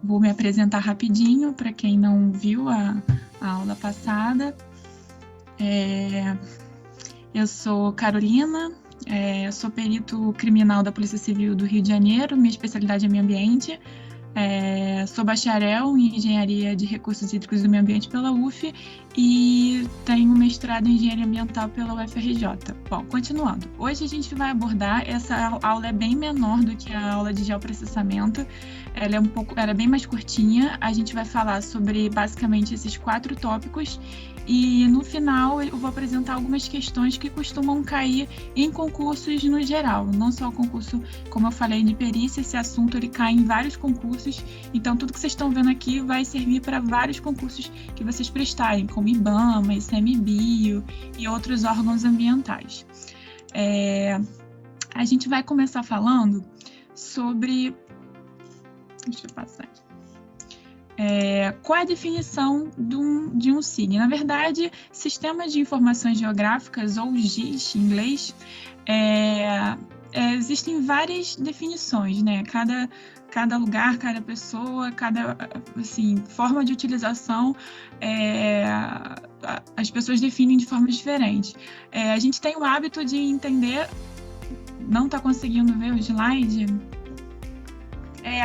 vou me apresentar rapidinho para quem não viu a aula passada. Eu sou Carolina, eu sou perito criminal da Polícia Civil do Rio de Janeiro, minha especialidade é meio ambiente. Sou bacharel em Engenharia de Recursos Hídricos do Meio Ambiente pela UF e tenho mestrado em Engenharia Ambiental pela UFRJ. Bom, continuando. Hoje a gente vai abordar, essa aula é bem menor do que a aula de geoprocessamento, ela é bem mais curtinha. A gente vai falar sobre basicamente esses 4 tópicos e no final eu vou apresentar algumas questões que costumam cair em concursos no geral, não só o concurso, como eu falei, de perícia. Esse assunto ele cai em vários concursos, então tudo que vocês estão vendo aqui vai servir para vários concursos que vocês prestarem, como IBAMA, ICMBio e outros órgãos ambientais. A gente vai começar falando sobre... Deixa eu passar aqui. Qual é a definição de um SIG? Na verdade, Sistema de Informações Geográficas, ou GIS em inglês, existem várias definições, né? Cada lugar, cada pessoa, cada forma de utilização, as pessoas definem de forma diferente. A gente tem o hábito de entender... Não está conseguindo ver o slide?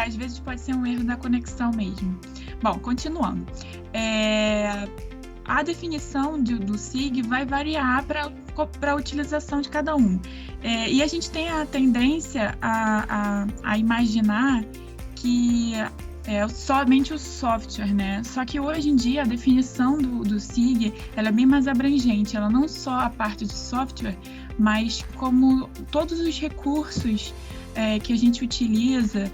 Às vezes pode ser um erro da conexão mesmo. Bom, continuando. A definição do SIG vai variar para a utilização de cada um. E a gente tem a tendência a imaginar que somente o software, né? Só que hoje em dia a definição do SIG ela é bem mais abrangente. Ela não só a parte de software, mas como todos os recursos que a gente utiliza,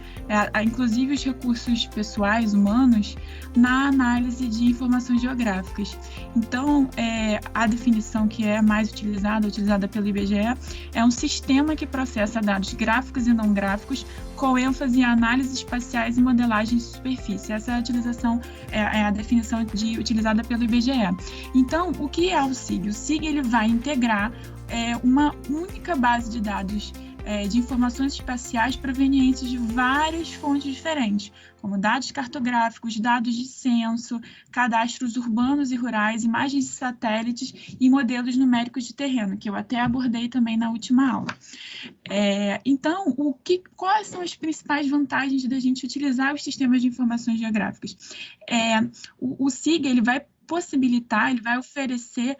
inclusive os recursos pessoais, humanos, na análise de informações geográficas. Então, a definição que é mais utilizada pelo IBGE, é um sistema que processa dados gráficos e não gráficos, com ênfase em análises espaciais e modelagem de superfície. Essa é a definição utilizada pelo IBGE. Então, o que é o SIG? O SIG ele vai integrar uma única base de dados de informações espaciais provenientes de várias fontes diferentes, como dados cartográficos, dados de censo, cadastros urbanos e rurais, imagens de satélites e modelos numéricos de terreno, que eu até abordei também na última aula. Então, quais são as principais vantagens da gente utilizar os sistemas de informações geográficas? O SIG ele vai possibilitar, ele vai oferecer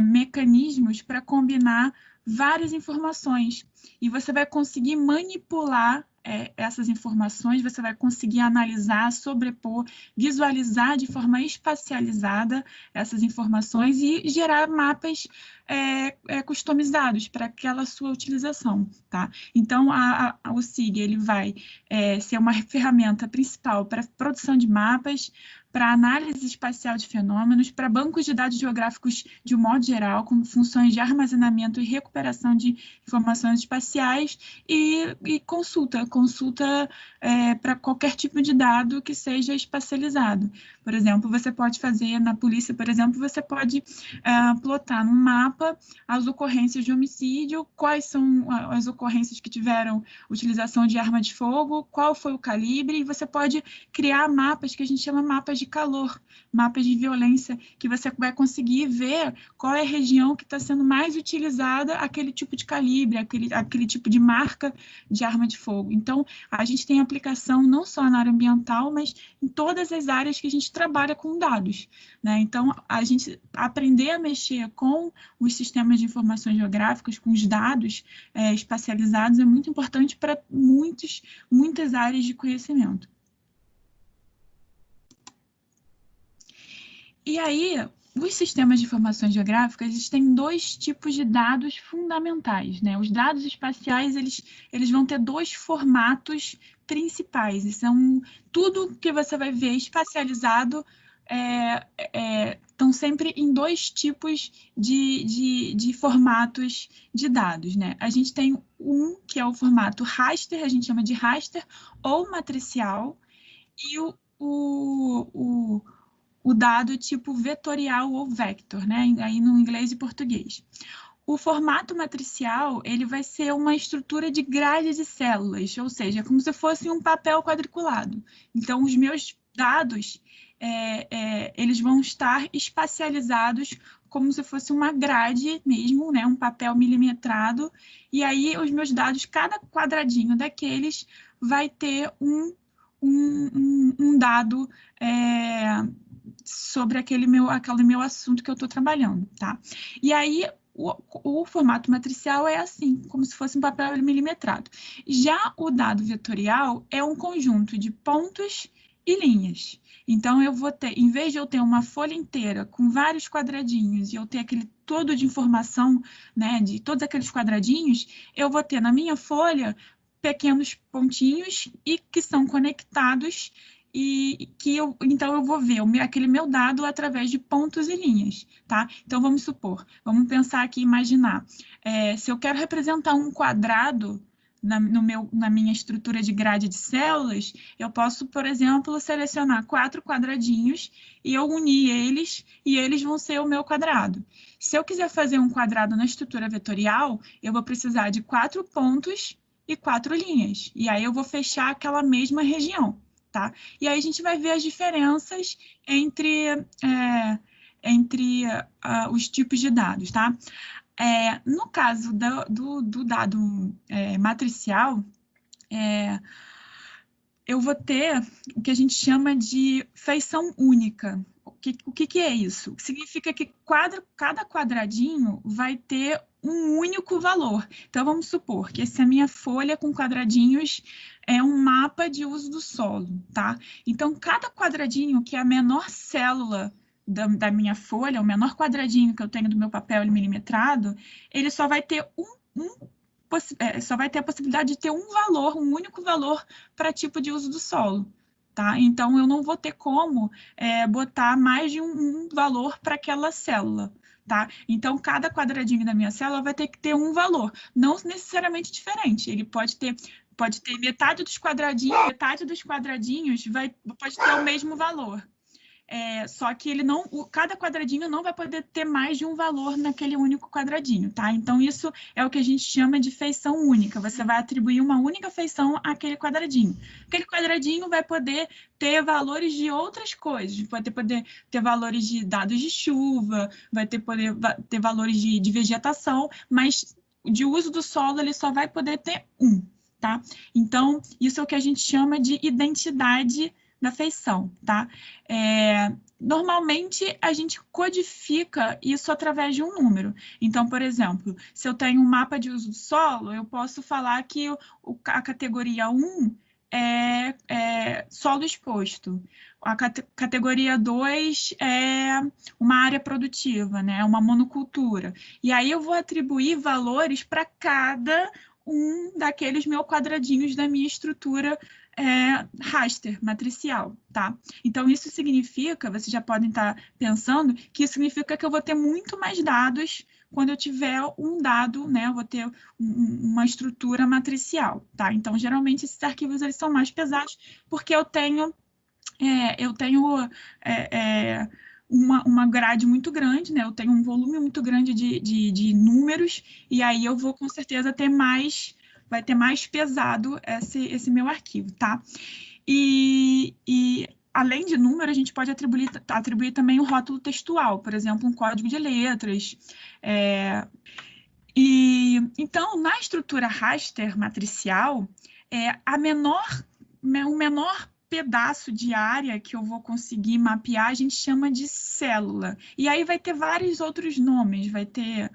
mecanismos para combinar várias informações, e você vai conseguir manipular essas informações, você vai conseguir analisar, sobrepor, visualizar de forma espacializada essas informações e gerar mapas customizados para aquela sua utilização, tá? Então, o SIG ele vai ser uma ferramenta principal para produção de mapas, para análise espacial de fenômenos, para bancos de dados geográficos de um modo geral, com funções de armazenamento e recuperação de informações espaciais e consulta para qualquer tipo de dado que seja espacializado. Por exemplo, você pode fazer na polícia, por exemplo, você pode plotar num mapa as ocorrências de homicídio, quais são as ocorrências que tiveram utilização de arma de fogo, qual foi o calibre, e você pode criar mapas que a gente chama mapas de calor, mapas de violência, que você vai conseguir ver qual é a região que está sendo mais utilizada aquele tipo de calibre, aquele tipo de marca de arma de fogo. Então, a gente tem aplicação não só na área ambiental, mas em todas as áreas que a gente trabalha com dados, né? Então, a gente aprender a mexer com os sistemas de informações geográficas, com os dados espacializados, é muito importante para muitas áreas de conhecimento. E aí, os sistemas de informações geográficas, eles têm 2 tipos de dados fundamentais, né? Os dados espaciais, eles vão ter 2 formatos principais, e são tudo que você vai ver espacializado estão sempre em 2 tipos de formatos de dados, né? A gente tem um que é o formato raster, a gente chama de raster ou matricial, e o dado tipo vetorial ou vector, né? Aí no inglês e português. O formato matricial, ele vai ser uma estrutura de grade de células, ou seja, como se fosse um papel quadriculado. Então, os meus dados, eles vão estar espacializados como se fosse uma grade mesmo, né, um papel milimetrado, e aí os meus dados, cada quadradinho daqueles vai ter um dado sobre aquele meu assunto que eu estou trabalhando, tá? E aí, o formato matricial é assim, como se fosse um papel milimetrado. Já o dado vetorial é um conjunto de pontos e linhas. Então, eu vou ter, em vez de eu ter uma folha inteira com vários quadradinhos e eu ter aquele todo de informação, né, de todos aqueles quadradinhos, eu vou ter na minha folha pequenos pontinhos e que são conectados e que então eu vou ver aquele meu dado através de pontos e linhas, tá? Então, vamos supor, vamos pensar aqui, imaginar, se eu quero representar um quadrado na minha estrutura de grade de células, eu posso, por exemplo, selecionar 4 quadradinhos e eu unir eles e eles vão ser o meu quadrado. Se eu quiser fazer um quadrado na estrutura vetorial, eu vou precisar de 4 pontos e 4 linhas. E aí eu vou fechar aquela mesma região, tá? E aí a gente vai ver as diferenças entre os tipos de dados, tá? No caso do dado matricial, eu vou ter o que a gente chama de feição única. O que é isso? Significa que cada quadradinho vai ter um único valor. Então, vamos supor que essa minha folha com quadradinhos é um mapa de uso do solo, tá? Então, cada quadradinho, que é a menor célula da minha folha, o menor quadradinho que eu tenho do meu papel milimetrado, ele só vai ter só vai ter a possibilidade de ter um valor, um único valor para tipo de uso do solo, tá? Então, eu não vou ter como botar mais de um valor para aquela célula, tá? Então, cada quadradinho da minha célula vai ter que ter um valor, não necessariamente diferente. Ele pode ter metade dos quadradinhos pode ter o mesmo valor. Só que cada quadradinho não vai poder ter mais de um valor naquele único quadradinho, tá? Então, isso é o que a gente chama de feição única. Você vai atribuir uma única feição àquele quadradinho. Aquele quadradinho vai poder ter valores de outras coisas. Vai poder ter valores de dados de chuva, vai poder ter valores de vegetação, mas de uso do solo ele só vai poder ter um, tá? Então, isso é o que a gente chama de identidade da feição, tá? Normalmente, a gente codifica isso através de um número. Então, por exemplo, se eu tenho um mapa de uso do solo, eu posso falar que a categoria 1 é solo exposto. A categoria 2 é uma área produtiva, né? Uma monocultura. E aí eu vou atribuir valores para cada um daqueles meus quadradinhos da minha estrutura raster, matricial, tá? Então, isso significa, vocês já podem estar pensando, que isso significa que eu vou ter muito mais dados quando eu tiver um dado, né? Eu vou ter uma estrutura matricial, tá? Então, geralmente, esses arquivos, eles são mais pesados, porque eu tenho uma grade muito grande, né? Eu tenho um volume muito grande de números, e aí eu vou, com certeza, ter mais... vai ter mais pesado esse meu arquivo, tá? E além de número, a gente pode atribuir também o rótulo textual, por exemplo, um código de letras. Então, na estrutura raster matricial, o menor pedaço de área que eu vou conseguir mapear, a gente chama de célula. E aí vai ter vários outros nomes, vai ter...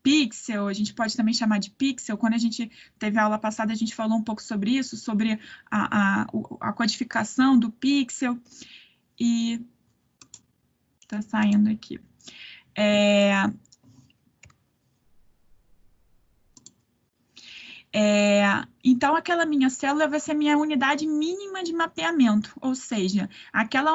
pixel, a gente pode também chamar de pixel. Quando a gente teve a aula passada, a gente falou um pouco sobre isso, sobre a codificação do pixel. E está saindo aqui. Então, aquela minha célula vai ser a minha unidade mínima de mapeamento, ou seja,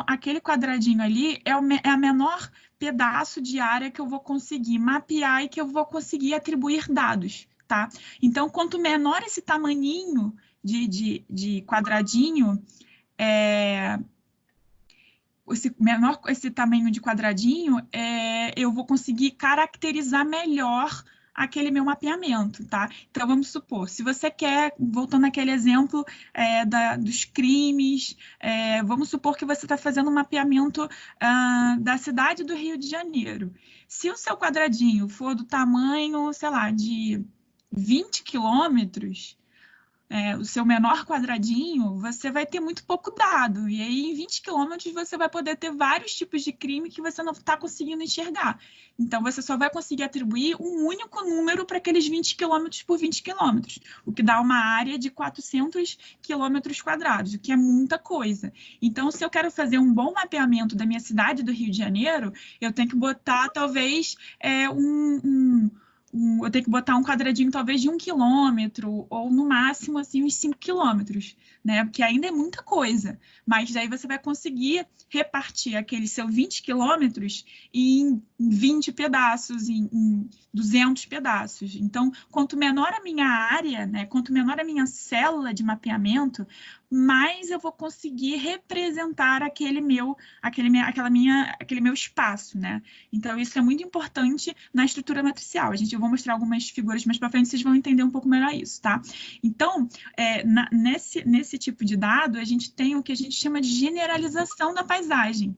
aquele quadradinho ali é a menor pedaço de área que eu vou conseguir mapear e que eu vou conseguir atribuir dados, tá? Então, quanto menor esse tamaninho de quadradinho, esse tamanho de quadradinho, eu vou conseguir caracterizar melhor aquele meu mapeamento, tá? Então, vamos supor, se você quer, voltando àquele exemplo dos crimes, vamos supor que você está fazendo um mapeamento da cidade do Rio de Janeiro. Se o seu quadradinho for do tamanho, sei lá, de 20 quilômetros, o seu menor quadradinho, você vai ter muito pouco dado. E aí, em 20 quilômetros, você vai poder ter vários tipos de crime que você não está conseguindo enxergar. Então, você só vai conseguir atribuir um único número para aqueles 20 quilômetros por 20 quilômetros, o que dá uma área de 400 quilômetros quadrados, o que é muita coisa. Então, se eu quero fazer um bom mapeamento da minha cidade do Rio de Janeiro, eu tenho que botar, talvez, eu tenho que botar um quadradinho talvez de 1 quilômetro, ou no máximo assim, uns 5 quilômetros, né? Porque ainda é muita coisa. Mas daí você vai conseguir repartir aquele seu 20 quilômetros em 20 pedaços, em 200 pedaços. Então, quanto menor a minha área, né? Quanto menor a minha célula de mapeamento, mais eu vou conseguir representar aquele meu espaço, né? Então, isso é muito importante na estrutura matricial. Eu vou mostrar algumas figuras mais para frente, vocês vão entender um pouco melhor isso, tá? Então, nesse tipo de dado, a gente tem o que a gente chama de generalização da paisagem.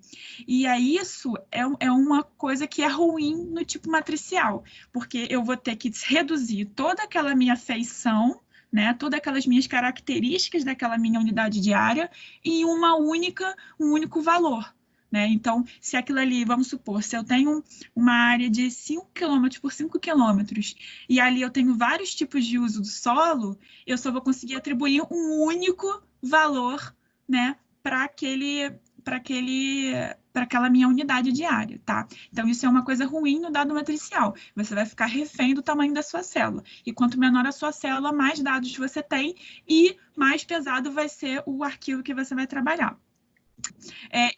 E aí, isso é uma coisa que é ruim no tipo matricial, porque eu vou ter que reduzir toda aquela minha feição, né, todas aquelas minhas características daquela minha unidade de área em um único valor. Né? Então, se aquilo ali, vamos supor, se eu tenho uma área de 5 km por 5 km e ali eu tenho vários tipos de uso do solo, eu só vou conseguir atribuir um único valor, né, para aquela minha unidade de área, tá? Então, isso é uma coisa ruim no dado matricial. Você vai ficar refém do tamanho da sua célula. E quanto menor a sua célula, mais dados você tem e mais pesado vai ser o arquivo que você vai trabalhar.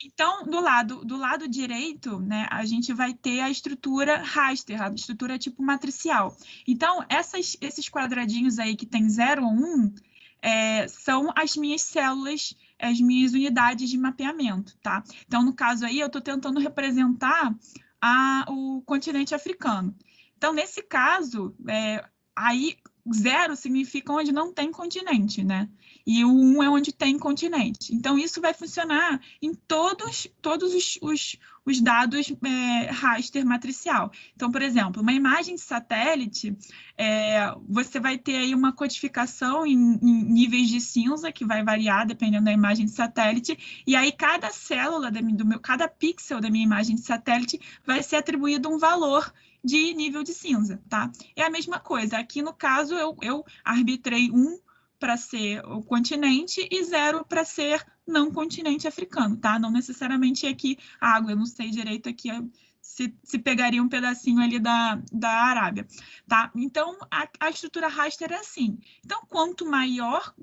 Então, do lado direito, né, a gente vai ter a estrutura raster, a estrutura tipo matricial. Então, esses quadradinhos aí que tem 0 ou 1, são as minhas células, as minhas unidades de mapeamento, tá? Então, no caso aí, eu estou tentando representar o continente africano. Então, nesse caso, aí 0 significa onde não tem continente, né? E o 1 é onde tem continente. Então, isso vai funcionar em todos os dados raster matricial. Então, por exemplo, uma imagem de satélite, você vai ter aí uma codificação em níveis de cinza, que vai variar dependendo da imagem de satélite, e aí cada célula, cada pixel da minha imagem de satélite vai ser atribuído um valor de nível de cinza, tá? É a mesma coisa. Aqui, no caso, eu arbitrei 1 para ser o continente e 0 para ser não continente africano, tá? Não necessariamente aqui água, eu não sei direito aqui se pegaria um pedacinho ali da Arábia, tá? Então, a estrutura raster é assim. Então, quanto maior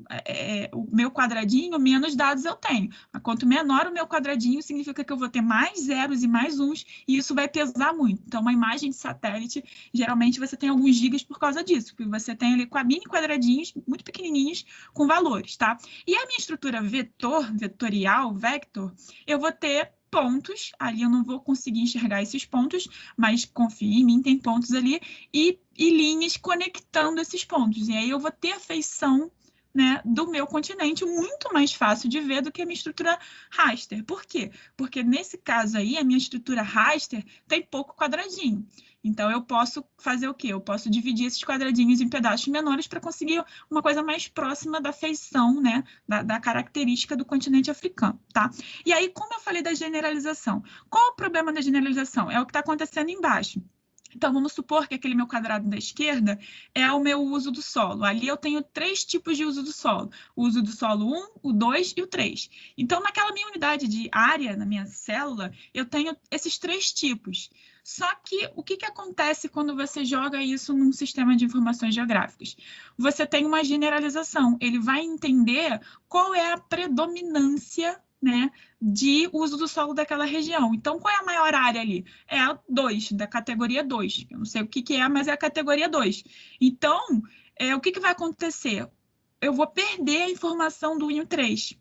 o meu quadradinho, menos dados eu tenho. Mas quanto menor o meu quadradinho, significa que eu vou ter mais zeros e mais uns, e isso vai pesar muito. Então, uma imagem de satélite, geralmente você tem alguns gigas por causa disso, porque você tem ali mini quadradinhos muito pequenininhos com valores, tá? E a minha estrutura vetorial, vector, eu vou ter pontos, ali eu não vou conseguir enxergar esses pontos, mas confie em mim, tem pontos ali, e linhas conectando esses pontos. E aí eu vou ter a feição, né, do meu continente muito mais fácil de ver do que a minha estrutura raster. Por quê? Porque nesse caso aí, a minha estrutura raster tem pouco quadradinho. Então, eu posso fazer o quê? Eu posso dividir esses quadradinhos em pedaços menores para conseguir uma coisa mais próxima da feição, né, da característica do continente africano, tá? E aí, como eu falei da generalização, qual o problema da generalização? É o que está acontecendo embaixo. Então, vamos supor que aquele meu quadrado da esquerda é o meu uso do solo. Ali eu tenho 3 tipos de uso do solo. O uso do solo 1, o 2 e o 3. Então, naquela minha unidade de área, na minha célula, eu tenho esses 3 tipos. Só que o que acontece quando você joga isso num sistema de informações geográficas? Você tem uma generalização. Ele vai entender qual é a predominância, né, de uso do solo daquela região. Então, qual é a maior área ali? É a 2, da categoria 2. Eu não sei o que é, mas é a categoria 2. Então, o que vai acontecer? Eu vou perder a informação do INO 3.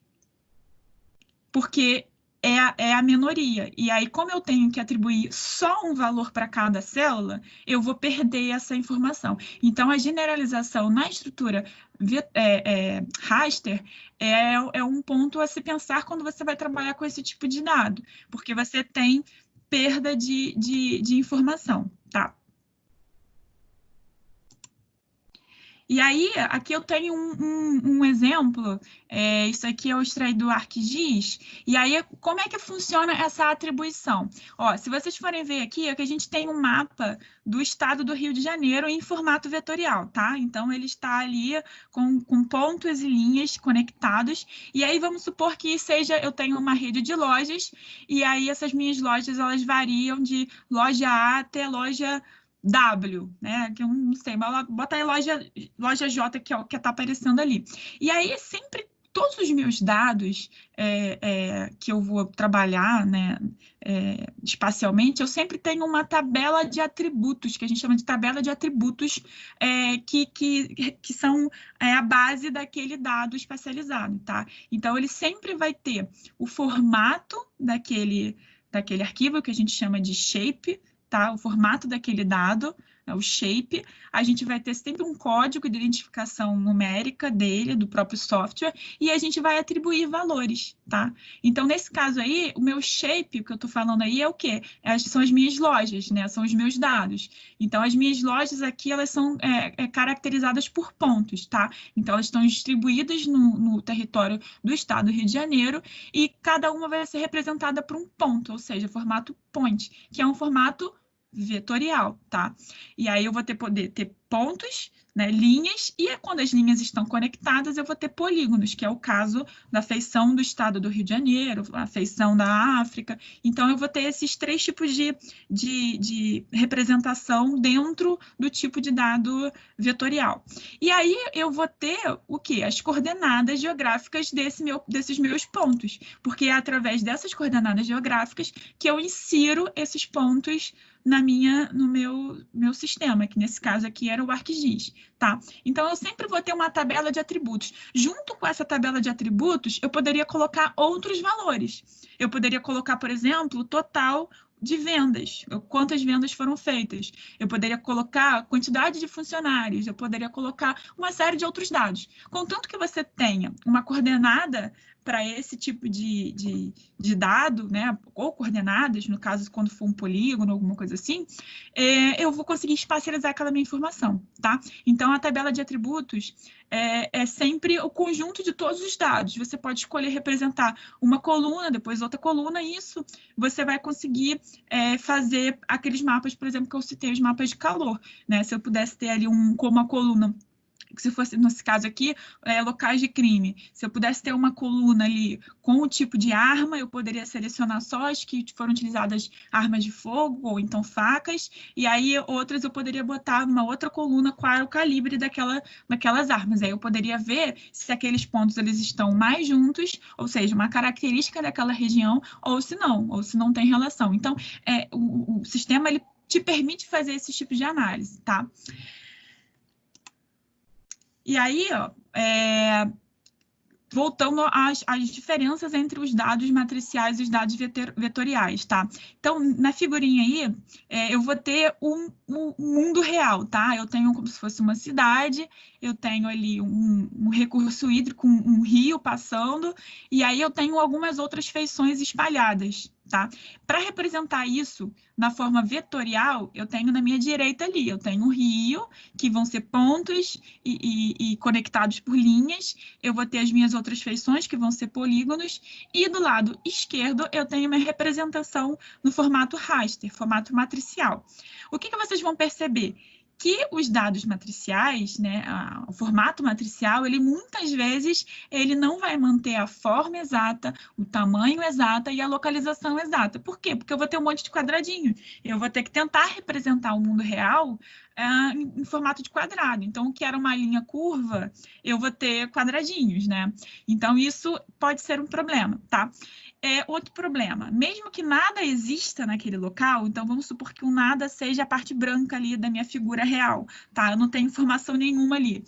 Porque é a minoria. E aí, como eu tenho que atribuir só um valor para cada célula, eu vou perder essa informação. Então, a generalização na estrutura raster é um ponto a se pensar quando você vai trabalhar com esse tipo de dado, porque você tem perda de informação, tá? E aí, aqui eu tenho um exemplo, isso aqui é o extraído do ArcGIS, e aí como é que funciona essa atribuição? Ó, se vocês forem ver aqui, é que a gente tem um mapa do estado do Rio de Janeiro em formato vetorial, tá? Então, ele está ali com pontos e linhas conectados, e aí vamos supor que seja, eu tenho uma rede de lojas, e aí essas minhas lojas, elas variam de loja A até loja W, né? Que eu não sei, mas bota aí loja J, que é o que está aparecendo ali. E aí, sempre, todos os meus dados que eu vou trabalhar, né, espacialmente, eu sempre tenho uma tabela de atributos, que a gente chama de tabela de atributos, que são a base daquele dado espacializado, tá? Então, ele sempre vai ter o formato daquele arquivo, que a gente chama de shape, tá? O formato daquele dado, o shape, a gente vai ter sempre um código de identificação numérica dele, do próprio software, e a gente vai atribuir valores, tá? Então, nesse caso aí, o meu shape, o que eu estou falando aí, é o quê? São as minhas lojas, né? São os meus dados. Então, as minhas lojas aqui, elas são caracterizadas por pontos, tá? Então, elas estão distribuídas no território do estado do Rio de Janeiro, e cada uma vai ser representada por um ponto, ou seja, formato point, que é um formato vetorial, tá? E aí eu vou poder ter pontos, né, linhas, e quando as linhas estão conectadas, eu vou ter polígonos, que é o caso da feição do estado do Rio de Janeiro, a feição da África. Então, eu vou ter esses três tipos de representação dentro do tipo de dado vetorial. E aí, eu vou ter o quê? As coordenadas geográficas desses meus pontos, porque é através dessas coordenadas geográficas que eu insiro esses pontos no meu sistema, que nesse caso aqui era o ArcGIS, tá? Então, eu sempre vou ter uma tabela de atributos. Junto com essa tabela de atributos, eu poderia colocar outros valores. Eu poderia colocar, por exemplo, o total de vendas, quantas vendas foram feitas. Eu poderia colocar a quantidade de funcionários, eu poderia colocar uma série de outros dados. Contanto que você tenha uma coordenada para esse tipo de dado, né, ou coordenadas, no caso, quando for um polígono, alguma coisa assim, eu vou conseguir espacializar aquela minha informação, tá? Então, a tabela de atributos é sempre o conjunto de todos os dados. Você pode escolher representar uma coluna, depois outra coluna, e isso você vai conseguir fazer aqueles mapas, por exemplo, que eu citei, os mapas de calor, né? Se eu pudesse ter ali como uma coluna, se fosse, nesse caso aqui, locais de crime. Se eu pudesse ter uma coluna ali com o tipo de arma, eu poderia selecionar só as que foram utilizadas armas de fogo, ou então facas, e aí outras eu poderia botar numa outra coluna qual era o calibre daquelas armas. Aí eu poderia ver se aqueles pontos eles estão mais juntos, ou seja, uma característica daquela região, ou se não tem relação. Então, o sistema ele te permite fazer esses tipos de análise, tá? E aí, ó, voltando às diferenças entre os dados matriciais e os dados vetoriais, tá? Então, na figurinha aí, eu vou ter um mundo real, tá? Eu tenho como se fosse uma cidade, eu tenho ali um recurso hídrico, um rio passando, e aí eu tenho algumas outras feições espalhadas, tá? Para representar isso na forma vetorial, eu tenho na minha direita ali, eu tenho um rio, que vão ser pontos e conectados por linhas, eu vou ter as minhas outras feições, que vão ser polígonos, e do lado esquerdo eu tenho uma representação no formato raster, formato matricial. O que vocês vão perceber? Que os dados matriciais, né, o formato matricial, ele muitas vezes ele não vai manter a forma exata, o tamanho exato e a localização exata. Por quê? Porque eu vou ter um monte de quadradinho. Eu vou ter que tentar representar o mundo real em formato de quadrado. Então, o que era uma linha curva, eu vou ter quadradinhos, né? Então, isso pode ser um problema, tá? Outro problema, mesmo que nada exista naquele local, então vamos supor que o nada seja a parte branca ali da minha figura real, tá? Eu não tenho informação nenhuma ali.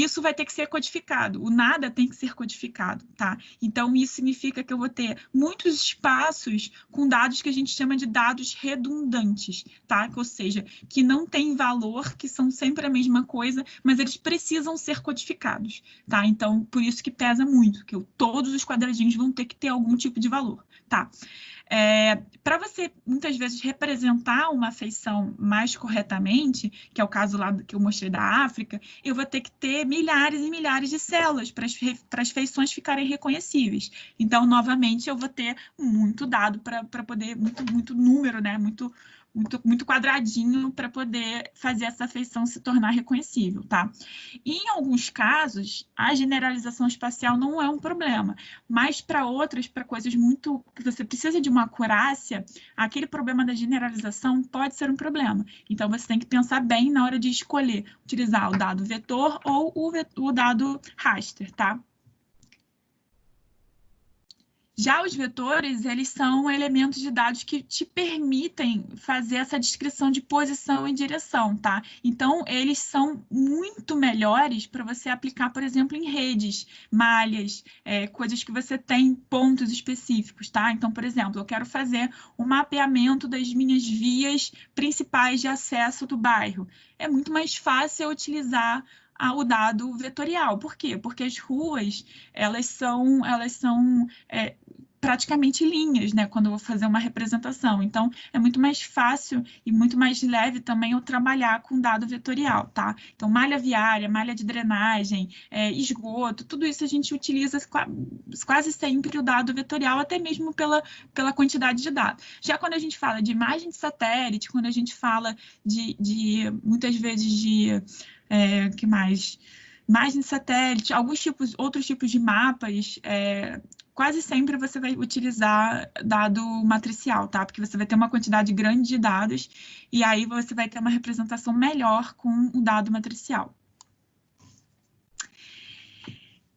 isso vai ter que ser codificado. O nada tem que ser codificado, tá? Então, isso significa que eu vou ter muitos espaços com dados que a gente chama de dados redundantes, tá? Ou seja, que não têm valor, que são sempre a mesma coisa, mas eles precisam ser codificados, tá? Então, por isso que pesa muito, que todos os quadradinhos vão ter que ter algum tipo de valor, tá? Para você, muitas vezes, representar uma feição mais corretamente, que é o caso lá que eu mostrei da África, eu vou ter que ter milhares e milhares de células para as feições ficarem reconhecíveis. Então, novamente, eu vou ter muito dado para poder, muito número, né? Muito quadradinho para poder fazer essa feição se tornar reconhecível, tá? E, em alguns casos, a generalização espacial não é um problema, mas para outras, para coisas muito que você precisa de uma acurácia, aquele problema da generalização pode ser um problema. Então, você tem que pensar bem na hora de escolher utilizar o dado vetor ou o dado raster, tá? Já os vetores, eles são elementos de dados que te permitem fazer essa descrição de posição e direção, tá? Então, eles são muito melhores para você aplicar, por exemplo, em redes, malhas, coisas que você tem pontos específicos, tá? Então, por exemplo, eu quero fazer um mapeamento das minhas vias principais de acesso do bairro. É muito mais fácil eu utilizar o dado vetorial. Por quê? Porque as ruas, elas são praticamente linhas, né, quando eu vou fazer uma representação. Então, é muito mais fácil e muito mais leve também eu trabalhar com dado vetorial, tá? Então, malha viária, malha de drenagem, esgoto, tudo isso a gente utiliza quase sempre o dado vetorial, até mesmo pela quantidade de dados. Já quando a gente fala de imagem de satélite, quando a gente fala muitas vezes que mais? Imagem de satélite, outros tipos de mapas, quase sempre você vai utilizar dado matricial, tá? Porque você vai ter uma quantidade grande de dados e aí você vai ter uma representação melhor com o dado matricial.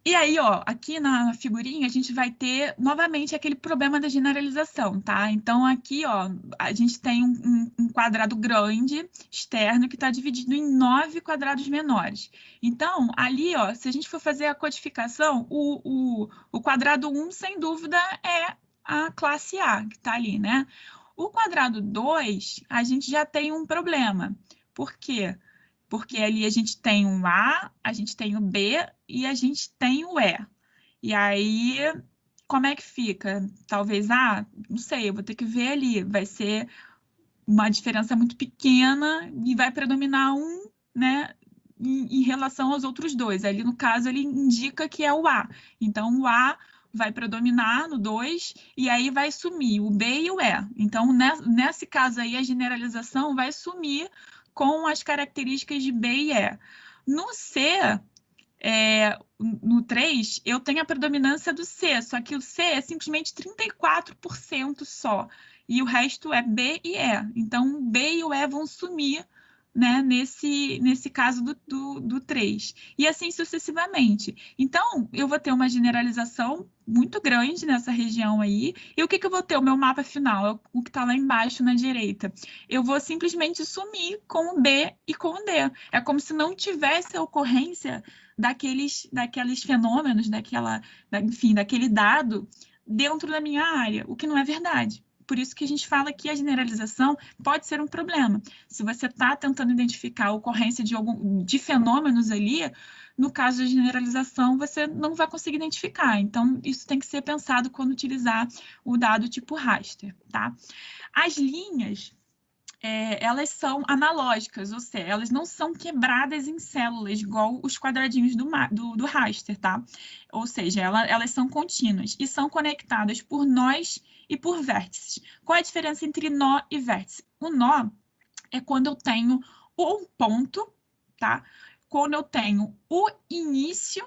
E aí, ó, aqui na figurinha, a gente vai ter novamente aquele problema da generalização, tá? Então, aqui, ó, a gente tem um quadrado grande, externo, que está dividido em 9 quadrados menores. Então, ali, ó, se a gente for fazer a codificação, o quadrado 1, sem dúvida, é a classe A, que está ali, né? O quadrado 2, a gente já tem um problema. Por quê? Porque ali a gente tem um A, a gente tem o B e a gente tem o E. E aí, como é que fica? Talvez, não sei, eu vou ter que ver ali. Vai ser uma diferença muito pequena e vai predominar um, né, em relação aos outros dois. Ali, no caso, ele indica que é o A. Então, o A vai predominar no 2 e aí vai sumir o B e o E. Então, nesse caso aí, a generalização vai sumir com as características de B e E. No C, no 3, eu tenho a predominância do C, só que o C é simplesmente 34% só, e o resto é B e E. Então, o B e o E vão sumir, né, nesse caso do 3. E assim sucessivamente. Então, eu vou ter uma generalização muito grande nessa região aí. E o que eu vou ter? O meu mapa final, o que está lá embaixo na direita. Eu vou simplesmente sumir com o B e com o D. É como se não tivesse a ocorrência daqueles fenômenos, enfim, daquele dado dentro da minha área, o que não é verdade. Por isso que a gente fala que a generalização pode ser um problema. Se você está tentando identificar a ocorrência de fenômenos ali, no caso da generalização, você não vai conseguir identificar. Então, isso tem que ser pensado quando utilizar o dado tipo raster, tá? As linhas, elas são analógicas, ou seja, elas não são quebradas em células, igual os quadradinhos do raster, tá? Ou seja, elas são contínuas e são conectadas por nós e por vértices. Qual é a diferença entre nó e vértice? O nó é quando eu tenho um ponto, tá? Quando eu tenho o início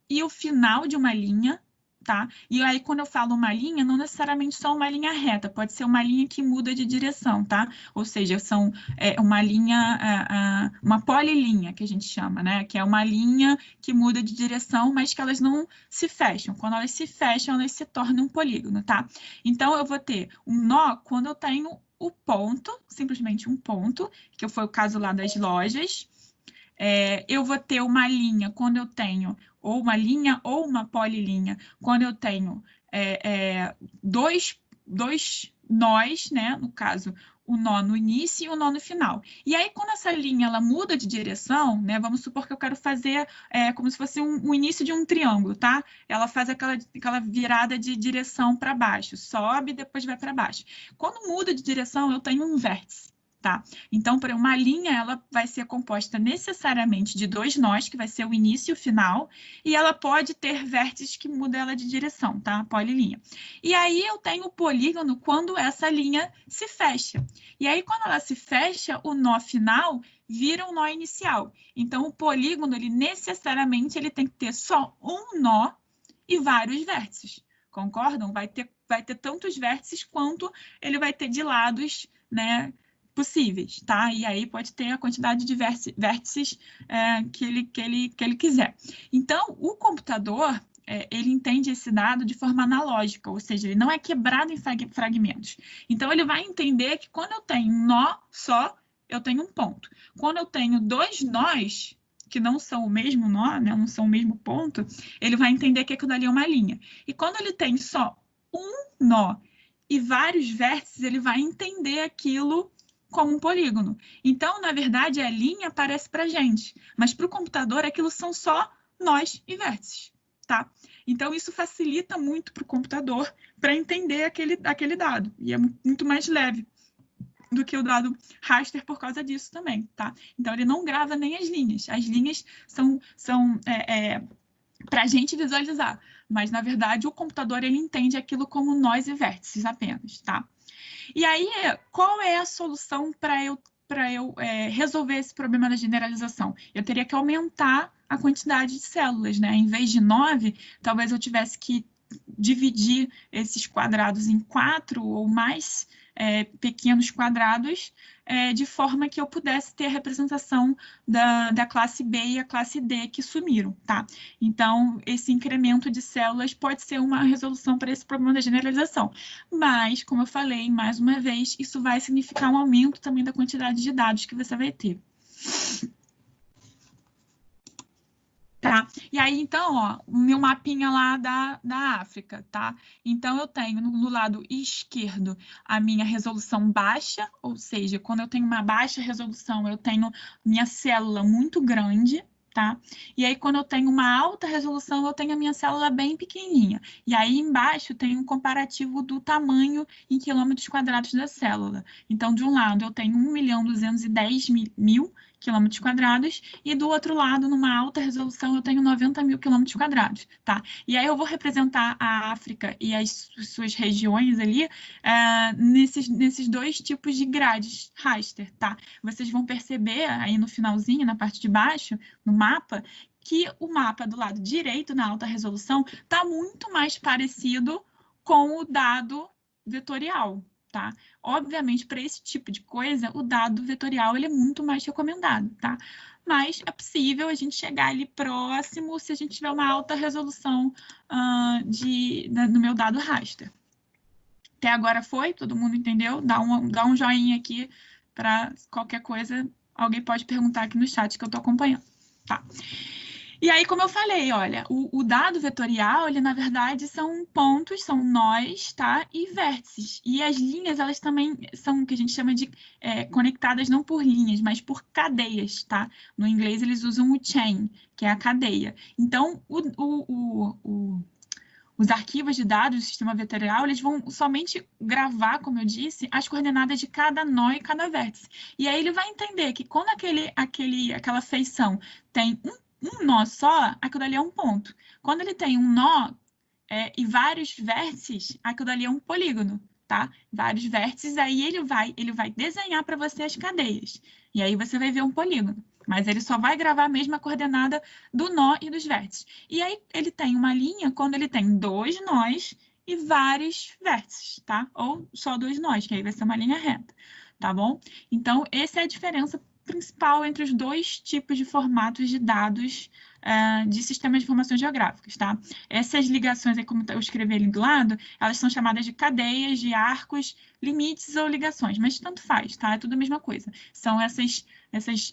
e o final de uma linha, tá? E aí, quando eu falo uma linha, não necessariamente só uma linha reta, pode ser uma linha que muda de direção, tá? Ou seja, são uma linha, uma polilinha, que a gente chama, né? Que é uma linha que muda de direção, mas que elas não se fecham. Quando elas se fecham, elas se tornam um polígono, tá? Então, eu vou ter um nó quando eu tenho o ponto, simplesmente um ponto, que foi o caso lá das lojas, Eu vou ter uma linha quando eu tenho ou uma linha ou uma polilinha, quando eu tenho dois nós, né? No caso, o nó no início e o nó no final. E aí, quando essa linha ela muda de direção, né? Vamos supor que eu quero fazer como se fosse o início de um triângulo, tá? Ela faz aquela virada de direção para baixo, sobe e depois vai para baixo. Quando muda de direção, eu tenho um vértice. Tá? Então, para uma linha, ela vai ser composta necessariamente de dois nós, que vai ser o início e o final, e ela pode ter vértices que mudam ela de direção, tá? Polilinha. E aí eu tenho o polígono quando essa linha se fecha. E aí, quando ela se fecha, o nó final vira um nó inicial. Então, o polígono, ele necessariamente ele tem que ter só um nó e vários vértices. Concordam? Vai ter tantos vértices quanto ele vai ter de lados, né? Possíveis, tá? E aí pode ter a quantidade de vértices que ele quiser. Então, o computador, ele entende esse dado de forma analógica, ou seja, ele não é quebrado em fragmentos. Então, ele vai entender que quando eu tenho um nó só, eu tenho um ponto. Quando eu tenho dois nós, que não são o mesmo nó, né, não são o mesmo ponto, ele vai entender que aquilo ali é uma linha. E quando ele tem só um nó e vários vértices, ele vai entender aquilo como um polígono. Então, na verdade, a linha aparece para a gente, mas para o computador aquilo são só nós e vértices, tá? Então, isso facilita muito para o computador para entender aquele dado, e é muito mais leve do que o dado raster por causa disso também, tá? Então, ele não grava nem as linhas são para a gente visualizar, mas, na verdade, o computador ele entende aquilo como nós e vértices apenas, tá? E aí, qual é a solução para eu resolver esse problema da generalização? Eu teria que aumentar a quantidade de células, né? Em vez de 9, talvez eu tivesse que dividir esses quadrados em 4 ou mais pequenos quadrados, de forma que eu pudesse ter a representação da classe B e a classe D que sumiram, tá? Então, esse incremento de células pode ser uma resolução para esse problema da generalização. Mas, como eu falei, mais uma vez, isso vai significar um aumento também da quantidade de dados que você vai ter. Tá? E aí, então, ó, o meu mapinha lá da África, tá? Então, eu tenho no lado esquerdo a minha resolução baixa, ou seja, quando eu tenho uma baixa resolução, eu tenho minha célula muito grande, tá? E aí, quando eu tenho uma alta resolução, eu tenho a minha célula bem pequenininha. E aí, embaixo, tem um comparativo do tamanho em quilômetros quadrados da célula. Então, de um lado, eu tenho 1.210.000 quilômetros quadrados, e do outro lado, numa alta resolução, eu tenho 90.000 quilômetros quadrados, tá? E aí eu vou representar a África e as suas regiões ali nesses dois tipos de grades raster, tá? Vocês vão perceber aí no finalzinho, na parte de baixo, no mapa, que o mapa do lado direito, na alta resolução, está muito mais parecido com o dado vetorial, tá? Obviamente, para esse tipo de coisa, o dado vetorial ele é muito mais recomendado, tá? Mas é possível a gente chegar ali próximo se a gente tiver uma alta resolução no meu dado raster. Até agora foi? Todo mundo entendeu? Dá um joinha aqui para qualquer coisa. Alguém pode perguntar aqui no chat que eu estou acompanhando, tá? E aí, como eu falei, olha, o dado vetorial, ele na verdade são pontos, são nós, tá? E vértices. E as linhas, elas também são o que a gente chama de conectadas não por linhas, mas por cadeias, tá? No inglês, eles usam o chain, que é a cadeia. Então, os arquivos de dados do sistema vetorial, eles vão somente gravar, como eu disse, as coordenadas de cada nó e cada vértice. E aí ele vai entender que quando aquela feição tem um nó só, aquilo dali é um ponto. Quando ele tem um nó e vários vértices, aquilo dali é um polígono, tá? Vários vértices, aí ele vai desenhar para você as cadeias. E aí você vai ver um polígono. Mas ele só vai gravar a mesma coordenada do nó e dos vértices. E aí ele tem uma linha quando ele tem dois nós e vários vértices, tá? Ou só dois nós, que aí vai ser uma linha reta, tá bom? Então, essa é a diferença principal entre os dois tipos de formatos de dados de sistemas de informações geográficas, tá? Essas ligações, aí, como eu escrevi ali do lado, elas são chamadas de cadeias, de arcos, limites ou ligações, mas tanto faz, tá? É tudo a mesma coisa. São essas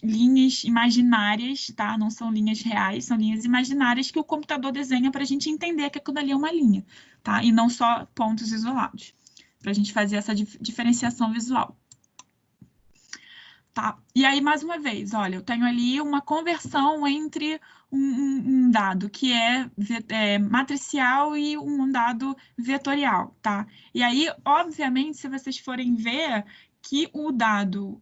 linhas imaginárias, tá? Não são linhas reais, são linhas imaginárias que o computador desenha para a gente entender que aquilo ali é uma linha, tá? E não só pontos isolados, para a gente fazer essa diferenciação visual. Tá? E aí, mais uma vez, olha, eu tenho ali uma conversão entre um dado que é matricial e um dado vetorial, tá? E aí, obviamente, se vocês forem ver que o dado,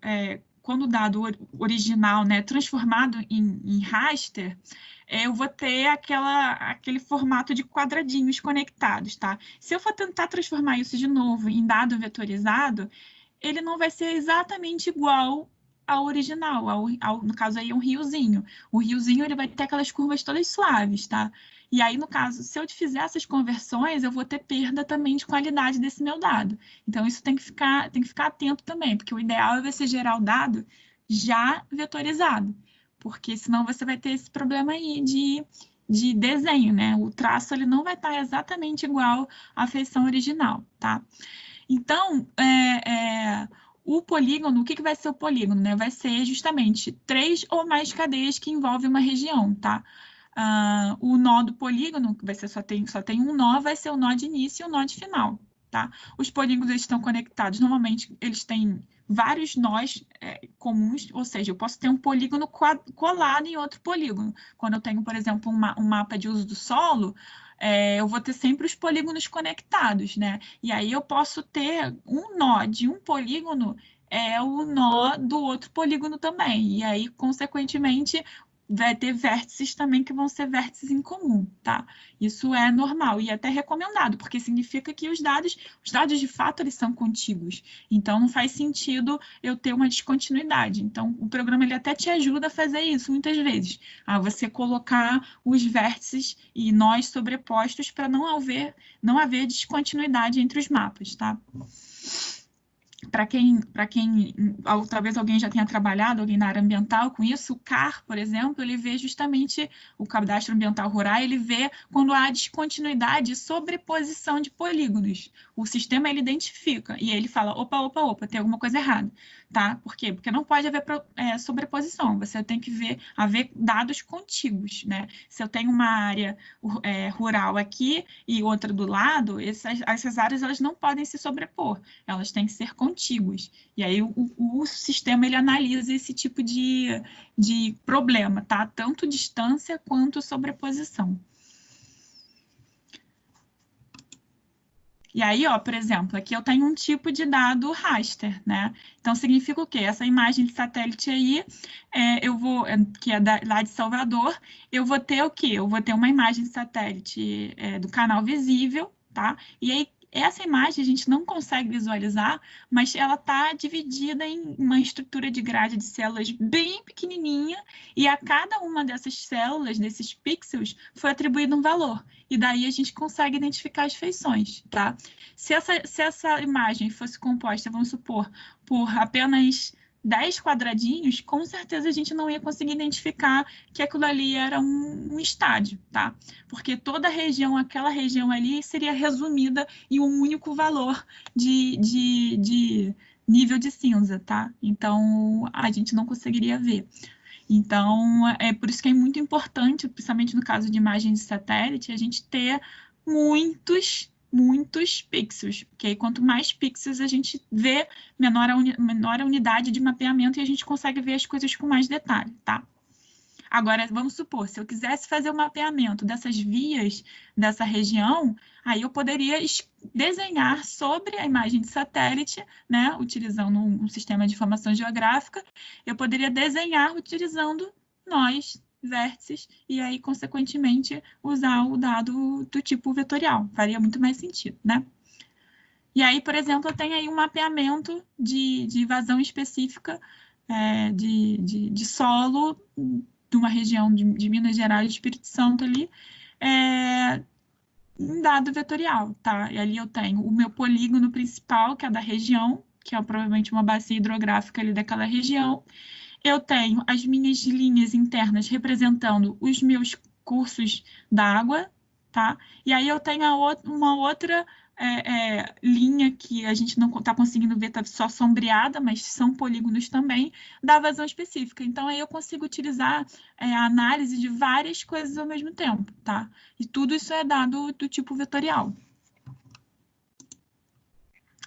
quando o dado original, né, transformado em raster, eu vou ter aquele formato de quadradinhos conectados, tá? Se eu for tentar transformar isso de novo em dado vetorizado, ele não vai ser exatamente igual ao original, no caso aí é um riozinho. O riozinho ele vai ter aquelas curvas todas suaves, tá? E aí, no caso, se eu fizer essas conversões, eu vou ter perda também de qualidade desse meu dado. Então, isso tem que ficar atento também, porque o ideal é você gerar o dado já vetorizado, porque senão você vai ter esse problema aí de desenho, né? O traço ele não vai estar exatamente igual à feição original, tá? Então, o polígono, o que vai ser o polígono? Né? Vai ser justamente 3 ou mais cadeias que envolvem uma região, tá? O nó do polígono, que vai ser só tem um nó, vai ser o nó de início e o nó de final, tá? Os polígonos eles estão conectados, normalmente eles têm vários nós comuns, ou seja, eu posso ter um polígono colado em outro polígono. Quando eu tenho, por exemplo, um mapa de uso do solo, eu vou ter sempre os polígonos conectados, né? E aí eu posso ter um nó de um polígono o nó do outro polígono também. E aí, consequentemente, vai ter vértices também que vão ser vértices em comum, tá? Isso é normal e até recomendado, porque significa que os dados de fato, eles são contíguos. Então, não faz sentido eu ter uma descontinuidade. Então, o programa ele até te ajuda a fazer isso muitas vezes. A você colocar os vértices e nós sobrepostos para não haver descontinuidade entre os mapas, tá? Para quem talvez alguém já tenha trabalhado, alguém na área ambiental com isso, o CAR, por exemplo, ele vê justamente o Cadastro Ambiental Rural, ele vê quando há descontinuidade e sobreposição de polígonos. O sistema ele identifica e ele fala, opa, tem alguma coisa errada, tá? Por quê? Porque não pode haver sobreposição, você tem que haver dados contíguos, né? Se eu tenho uma área rural aqui e outra do lado, essas áreas elas não podem se sobrepor, elas têm que ser contíguas. E aí o sistema ele analisa esse tipo de problema, tá? Tanto distância quanto sobreposição. E aí, ó, por exemplo, aqui eu tenho um tipo de dado raster, né? Então, significa o quê? Essa imagem de satélite aí, que é lá de Salvador, eu vou ter o quê? Eu vou ter uma imagem de satélite do canal visível, tá? E aí, essa imagem a gente não consegue visualizar, mas ela está dividida em uma estrutura de grade de células bem pequenininha, e a cada uma dessas células, desses pixels, foi atribuído um valor. E daí a gente consegue identificar as feições, tá? Se essa imagem fosse composta, vamos supor, por apenas 10 quadradinhos, com certeza a gente não ia conseguir identificar que aquilo ali era um estádio, tá? Porque toda a região, aquela região ali, seria resumida em um único valor de nível de cinza, tá? Então, a gente não conseguiria ver. Então, é por isso que é muito importante, principalmente no caso de imagem de satélite, a gente ter muitos pixels, porque aí quanto mais pixels a gente vê, menor a unidade de mapeamento e a gente consegue ver as coisas com mais detalhe, tá? Agora, vamos supor, se eu quisesse fazer o mapeamento dessas vias dessa região, aí eu poderia desenhar sobre a imagem de satélite, né, utilizando um sistema de informação geográfica, eu poderia desenhar utilizando nós, vértices, e aí, consequentemente, usar o dado do tipo vetorial. Faria muito mais sentido, né? E aí, por exemplo, eu tenho aí um mapeamento de vazão específica de solo de uma região de Minas Gerais e Espírito Santo ali, em dado vetorial, tá? E ali eu tenho o meu polígono principal, que é da região, que é provavelmente uma bacia hidrográfica ali daquela região, eu tenho as minhas linhas internas representando os meus cursos d'água, tá? E aí eu tenho uma outra linha que a gente não está conseguindo ver, tá só sombreada, mas são polígonos também, da vazão específica. Então, aí eu consigo utilizar a análise de várias coisas ao mesmo tempo, tá? E tudo isso é dado do tipo vetorial.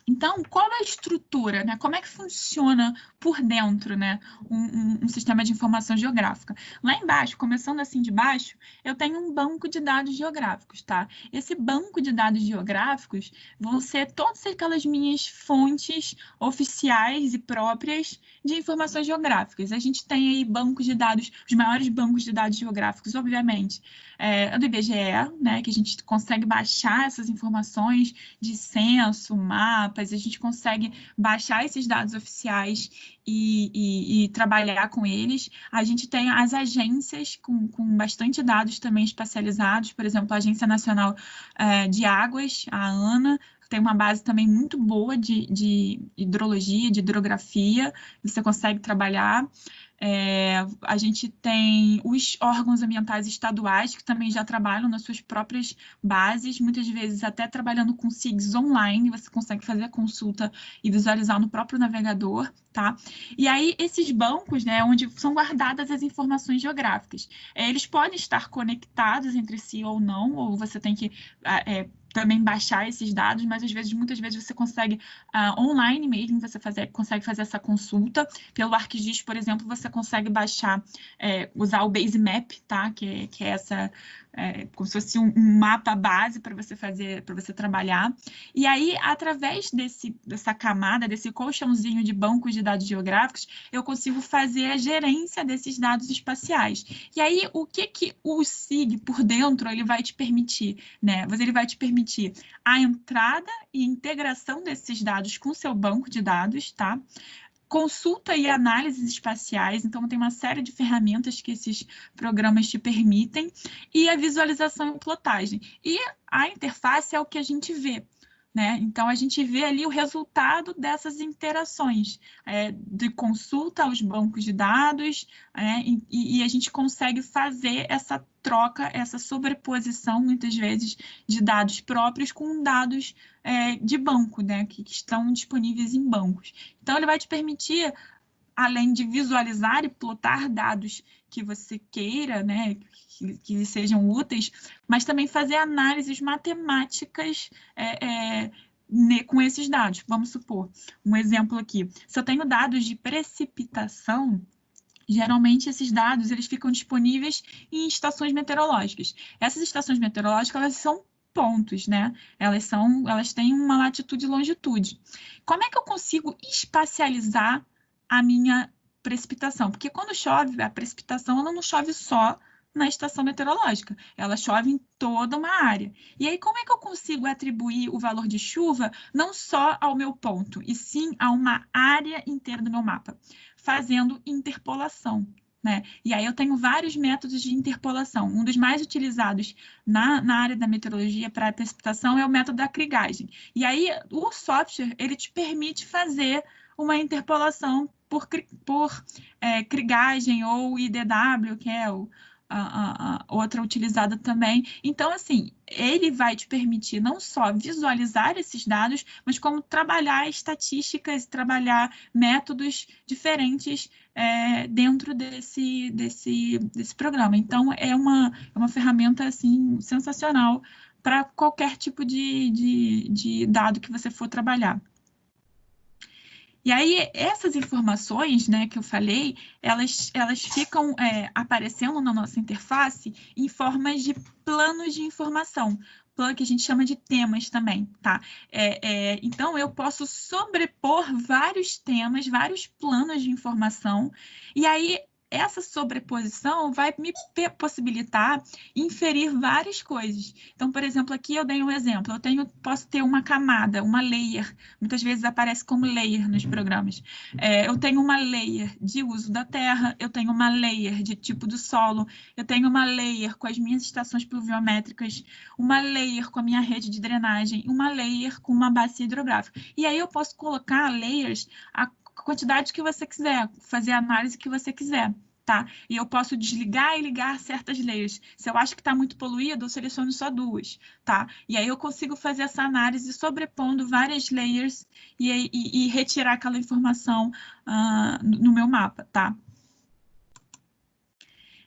Então, qual é a estrutura, né? Como é que funciona por dentro, né? Um sistema de informação geográfica? Lá embaixo, começando assim de baixo, eu tenho um banco de dados geográficos, tá? Esse banco de dados geográficos vão ser todas aquelas minhas fontes oficiais e próprias de informações geográficas. A gente tem aí bancos de dados, os maiores bancos de dados geográficos, obviamente, do IBGE, né? Que a gente consegue baixar essas informações de censo, mapas, a gente consegue baixar esses dados oficiais e trabalhar com eles. A gente tem as agências com bastante dados também especializados, por exemplo, a Agência Nacional de Águas, a ANA, tem uma base também muito boa de hidrologia, de hidrografia, você consegue trabalhar. A gente tem os órgãos ambientais estaduais que também já trabalham nas suas próprias bases, muitas vezes até trabalhando com SIGs online, você consegue fazer a consulta e visualizar no próprio navegador, tá? E aí, esses bancos, né, onde são guardadas as informações geográficas, eles podem estar conectados entre si ou não, ou você tem que também baixar esses dados, mas muitas vezes você consegue online mesmo, você consegue fazer essa consulta. Pelo ArcGIS, por exemplo, você consegue baixar, usar o Basemap, tá? Que é essa, como se fosse um mapa base para você fazer, para você trabalhar. E aí, através dessa camada, desse colchãozinho de bancos de dados geográficos, eu consigo fazer a gerência desses dados espaciais. E aí, o que o SIG por dentro ele vai te permitir, né? Ele vai te permitir a entrada e integração desses dados com o seu banco de dados, tá? Consulta e análises espaciais, então tem uma série de ferramentas que esses programas te permitem, e a visualização e plotagem. E a interface é o que a gente vê, né? Então, a gente vê ali o resultado dessas interações, de consulta aos bancos de dados, e a gente consegue fazer essa troca, essa sobreposição, muitas vezes, de dados próprios com dados de banco, né? Que estão disponíveis em bancos. Então, ele vai te permitir, além de visualizar e plotar dados que você queira, né, que sejam úteis, mas também fazer análises matemáticas com esses dados. Vamos supor, um exemplo aqui. Se eu tenho dados de precipitação, geralmente esses dados eles ficam disponíveis em estações meteorológicas. Essas estações meteorológicas, elas são pontos, né? Elas têm uma latitude e longitude. Como é que eu consigo espacializar a minha precipitação? Porque quando chove, a precipitação ela não chove só na estação meteorológica, ela chove em toda uma área. E aí, como é que eu consigo atribuir o valor de chuva não só ao meu ponto, e sim a uma área inteira do meu mapa? Fazendo interpolação, né? E aí eu tenho vários métodos de interpolação. Um dos mais utilizados na área da meteorologia para a precipitação é o método da krigagem. E aí o software, ele te permite fazer uma interpolação por krigagem ou IDW, que é a outra utilizada também. Então, assim, ele vai te permitir não só visualizar esses dados, mas como trabalhar estatísticas, trabalhar métodos diferentes dentro desse programa. Então, é uma ferramenta, assim, sensacional para qualquer tipo de dado que você for trabalhar. E aí, essas informações, né, que eu falei, elas ficam aparecendo na nossa interface em formas de planos de informação, plano que a gente chama de temas também, tá? Então, eu posso sobrepor vários temas, vários planos de informação, e aí essa sobreposição vai me possibilitar inferir várias coisas. Então, por exemplo, aqui eu dei um exemplo. Posso ter uma camada, uma layer. Muitas vezes aparece como layer nos programas. Eu tenho uma layer de uso da terra, eu tenho uma layer de tipo do solo, eu tenho uma layer com as minhas estações pluviométricas, uma layer com a minha rede de drenagem, uma layer com uma bacia hidrográfica. E aí eu posso colocar layers a quantidade que você quiser, fazer a análise que você quiser, tá? E eu posso desligar e ligar certas layers. Se eu acho que está muito poluído, eu seleciono só 2, tá? E aí eu consigo fazer essa análise sobrepondo várias layers e retirar aquela informação no meu mapa, tá?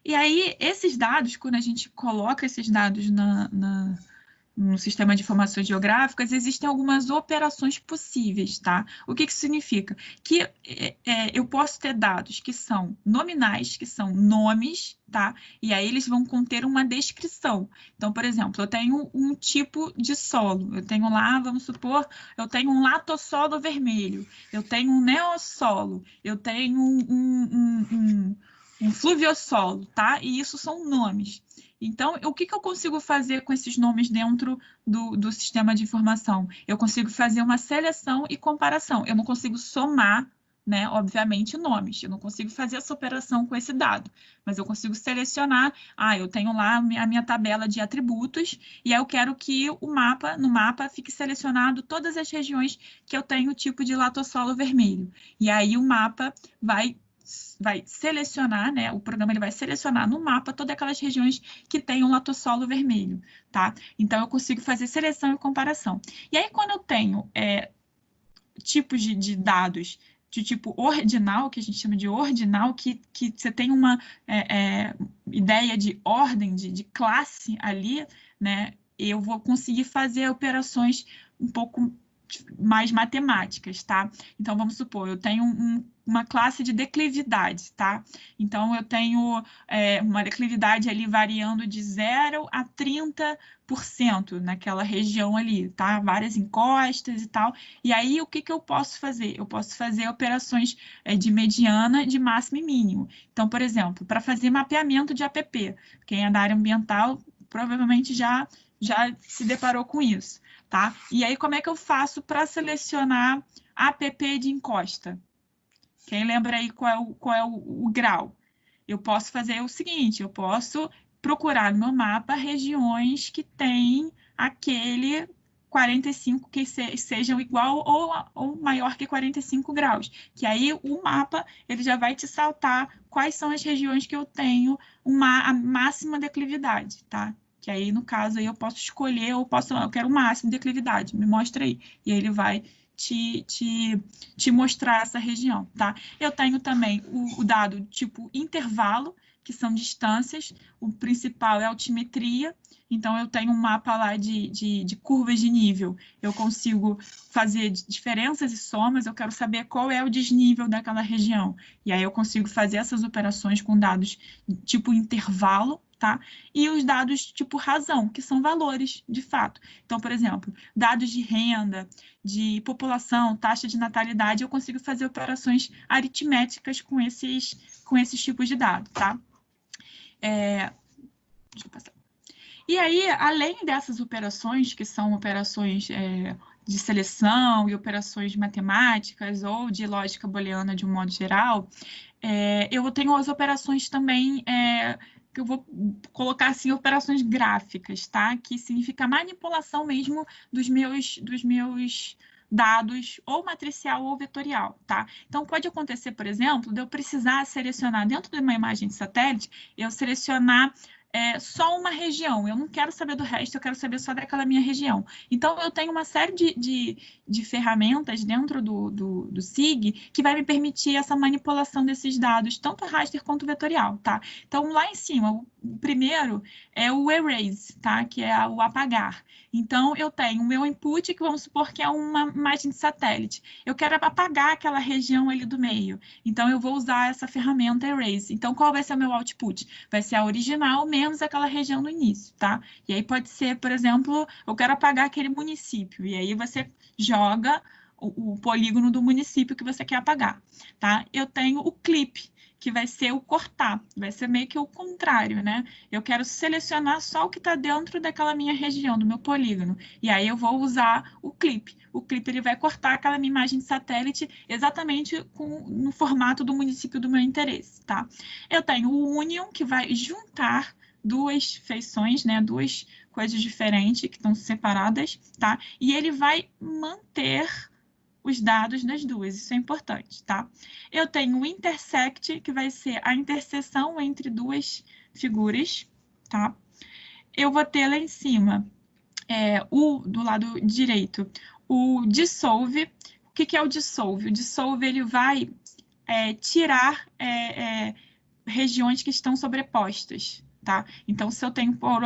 E aí, esses dados, quando a gente coloca esses dados no sistema de informações geográficas, existem algumas operações possíveis, tá? O que isso significa? Que eu posso ter dados que são nominais, que são nomes, tá? E aí eles vão conter uma descrição. Então, por exemplo, eu tenho um tipo de solo. Eu tenho lá, vamos supor, eu tenho um latossolo vermelho, eu tenho um neossolo, eu tenho um fluviossolo, tá? E isso são nomes. Então, o que eu consigo fazer com esses nomes dentro do sistema de informação? Eu consigo fazer uma seleção e comparação. Eu não consigo somar, né, obviamente, nomes. Eu não consigo fazer essa operação com esse dado, mas eu consigo selecionar. Eu tenho lá a minha tabela de atributos e aí eu quero que no mapa fique selecionado todas as regiões que eu tenho o tipo de latossolo vermelho. E aí o mapa vai selecionar, né? O programa ele vai selecionar no mapa todas aquelas regiões que tem um latossolo vermelho, tá? Então, eu consigo fazer seleção e comparação. E aí, quando eu tenho tipos de dados de tipo ordinal, que a gente chama de ordinal, que você tem uma ideia de ordem, de classe ali, né? Eu vou conseguir fazer operações um pouco mais matemáticas, tá? Então, vamos supor, eu tenho uma classe de declividade, tá? Então, eu tenho uma declividade ali variando de 0 a 30% naquela região ali, tá? Várias encostas e tal. E aí, o que eu posso fazer? Eu posso fazer operações de mediana, de máximo e mínimo. Então, por exemplo, para fazer mapeamento de APP, quem é da área ambiental provavelmente já se deparou com isso. Tá? E aí, como é que eu faço para selecionar APP de encosta? Quem lembra aí qual é o grau? Eu posso fazer o seguinte, eu posso procurar no meu mapa regiões que têm aquele 45 que sejam igual ou maior que 45 graus. Que aí o mapa ele já vai te saltar quais são as regiões que eu tenho a máxima declividade, tá? Que aí, no caso, aí eu posso escolher, eu quero o máximo de declividade, me mostra aí. E aí ele vai te mostrar essa região, tá? Eu tenho também o dado tipo intervalo, que são distâncias. O principal é a altimetria. Então, eu tenho um mapa lá de curvas de nível. Eu consigo fazer diferenças e somas. Eu quero saber qual é o desnível daquela região. E aí, eu consigo fazer essas operações com dados tipo intervalo, tá? E os dados tipo razão, que são valores, de fato. Então, por exemplo, dados de renda, de população, taxa de natalidade, eu consigo fazer operações aritméticas com esses tipos de dados, tá? Deixa eu passar. E aí, além dessas operações, que são operações de seleção e operações matemáticas ou de lógica booleana de um modo geral, eu tenho as operações também que eu vou colocar assim, operações gráficas, tá? Que significa manipulação mesmo dos meus dados ou matricial ou vetorial, tá? Então, pode acontecer, por exemplo, de eu precisar selecionar dentro de uma imagem de satélite, eu selecionar só uma região. Eu não quero saber do resto, eu quero saber só daquela minha região. Então, eu tenho uma série de ferramentas dentro do SIG que vai me permitir essa manipulação desses dados, tanto raster quanto vetorial, tá? Então, lá em cima, o primeiro é o erase, tá? Que é o apagar. Então, eu tenho o meu input, que vamos supor que é uma imagem de satélite. Eu quero apagar aquela região ali do meio. Então, eu vou usar essa ferramenta erase. Então, qual vai ser o meu output? Vai ser a original menos aquela região no início, tá? E aí pode ser, por exemplo, eu quero apagar aquele município. E aí você joga o polígono do município que você quer apagar, tá? Eu tenho o clip, que vai ser o cortar, vai ser meio que o contrário, né? Eu quero selecionar só o que está dentro daquela minha região, do meu polígono, e aí eu vou usar o clip. O clip ele vai cortar aquela minha imagem de satélite exatamente no formato do município do meu interesse, tá? Eu tenho o union, que vai juntar duas feições, né? Duas coisas diferentes que estão separadas, tá? E ele vai manter os dados das duas, isso é importante, tá? Eu tenho o intersect, que vai ser a interseção entre duas figuras, tá? Eu vou ter lá em cima, do lado direito, o dissolve. O que é o dissolve? O dissolve, ele vai tirar regiões que estão sobrepostas, tá? Então, se eu tenho, por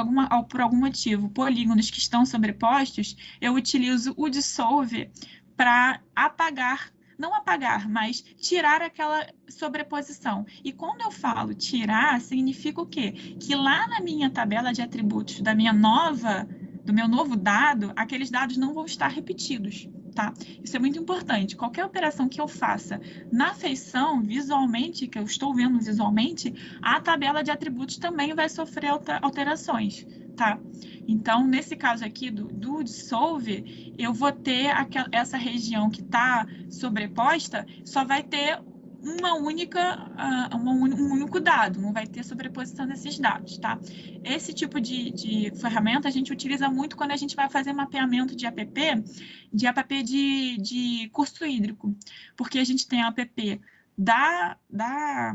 algum motivo, polígonos que estão sobrepostos, eu utilizo o dissolve para apagar, não apagar, mas tirar aquela sobreposição. E quando eu falo tirar, significa o quê? Que lá na minha tabela de atributos do meu novo dado, aqueles dados não vão estar repetidos, tá? Isso é muito importante. Qualquer operação que eu faça na feição, visualmente, que eu estou vendo visualmente, a tabela de atributos também vai sofrer alterações, tá? Então, nesse caso aqui do dissolve, eu vou ter essa região que está sobreposta, só vai ter um único dado, não vai ter sobreposição desses dados, tá? Esse tipo de ferramenta a gente utiliza muito quando a gente vai fazer mapeamento de app de curso hídrico, porque a gente tem a app da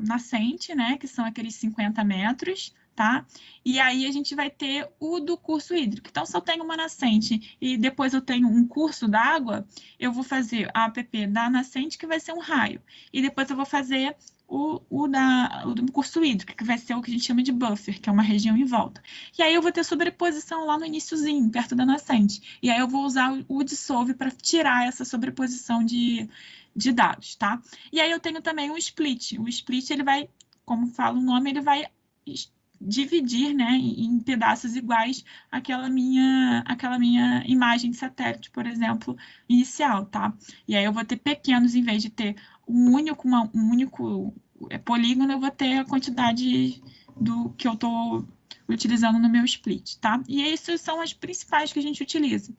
nascente, né, que são aqueles 50 metros, tá? E aí a gente vai ter o do curso hídrico. Então, se eu tenho uma nascente e depois eu tenho um curso d'água, eu vou fazer a app da nascente, que vai ser um raio. E depois eu vou fazer o do curso hídrico, que vai ser o que a gente chama de buffer, que é uma região em volta. E aí eu vou ter sobreposição lá no iniciozinho, perto da nascente. E aí eu vou usar o dissolve para tirar essa sobreposição de dados, tá? E aí eu tenho também o split. O split, ele vai, como fala o nome, ele vai dividir, né, em pedaços iguais aquela minha imagem de satélite, por exemplo, inicial, tá? E aí eu vou ter pequenos, em vez de ter um único polígono, eu vou ter a quantidade do que eu estou utilizando no meu split, tá? E essas são as principais que a gente utiliza.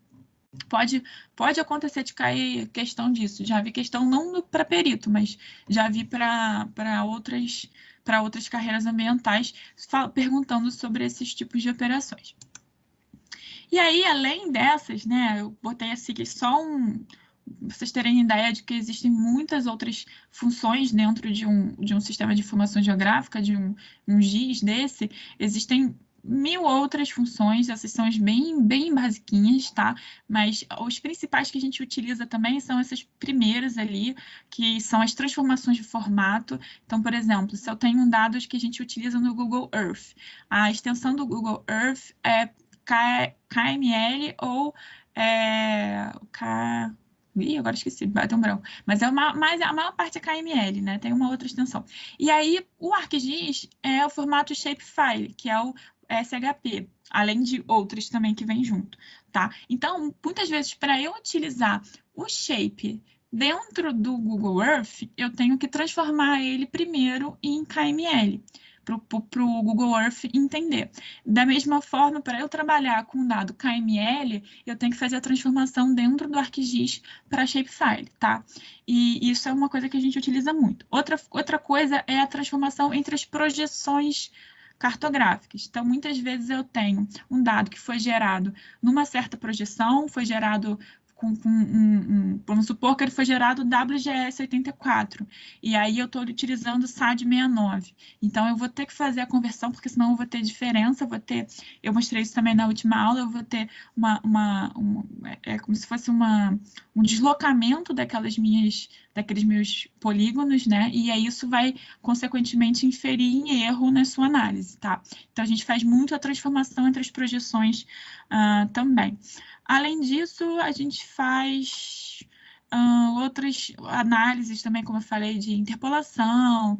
Pode acontecer de cair questão disso. Já vi questão não para perito, mas já vi para outras carreiras ambientais perguntando sobre esses tipos de operações. E aí, além dessas, né, eu botei assim que vocês terem ideia de que existem muitas outras funções dentro de um sistema de informação geográfica, de um GIS desse, existem 1000 outras funções, essas são as bem basiquinhas, tá? Mas os principais que a gente utiliza também são essas primeiras ali, que são as transformações de formato. Então, por exemplo, se eu tenho dados que a gente utiliza no Google Earth, a extensão do Google Earth é KML ou agora esqueci, bateu um branco. Mas a maior parte é KML, né? Tem uma outra extensão. E aí, o ArcGIS é o formato Shapefile, que é o SHP, além de outros também que vem junto, tá? Então, muitas vezes, para eu utilizar o Shape dentro do Google Earth, eu tenho que transformar ele primeiro em KML, para o Google Earth entender. Da mesma forma, para eu trabalhar com o dado KML, eu tenho que fazer a transformação dentro do ArcGIS para Shapefile, tá? E isso é uma coisa que a gente utiliza muito. Outra coisa é a transformação entre as projeções cartográficas. Então, muitas vezes eu tenho um dado que foi gerado numa certa projeção, foi gerado vamos supor que ele foi gerado WGS 84, e aí eu estou utilizando SAD 69. Então, eu vou ter que fazer a conversão, porque senão eu vou ter diferença, eu mostrei isso também na última aula, eu vou ter como se fosse um deslocamento daqueles meus polígonos, né? E aí isso vai, consequentemente, inferir em erro na sua análise, tá? Então, a gente faz muito a transformação entre as projeções também. Além disso, a gente faz outras análises também, como eu falei, de interpolação,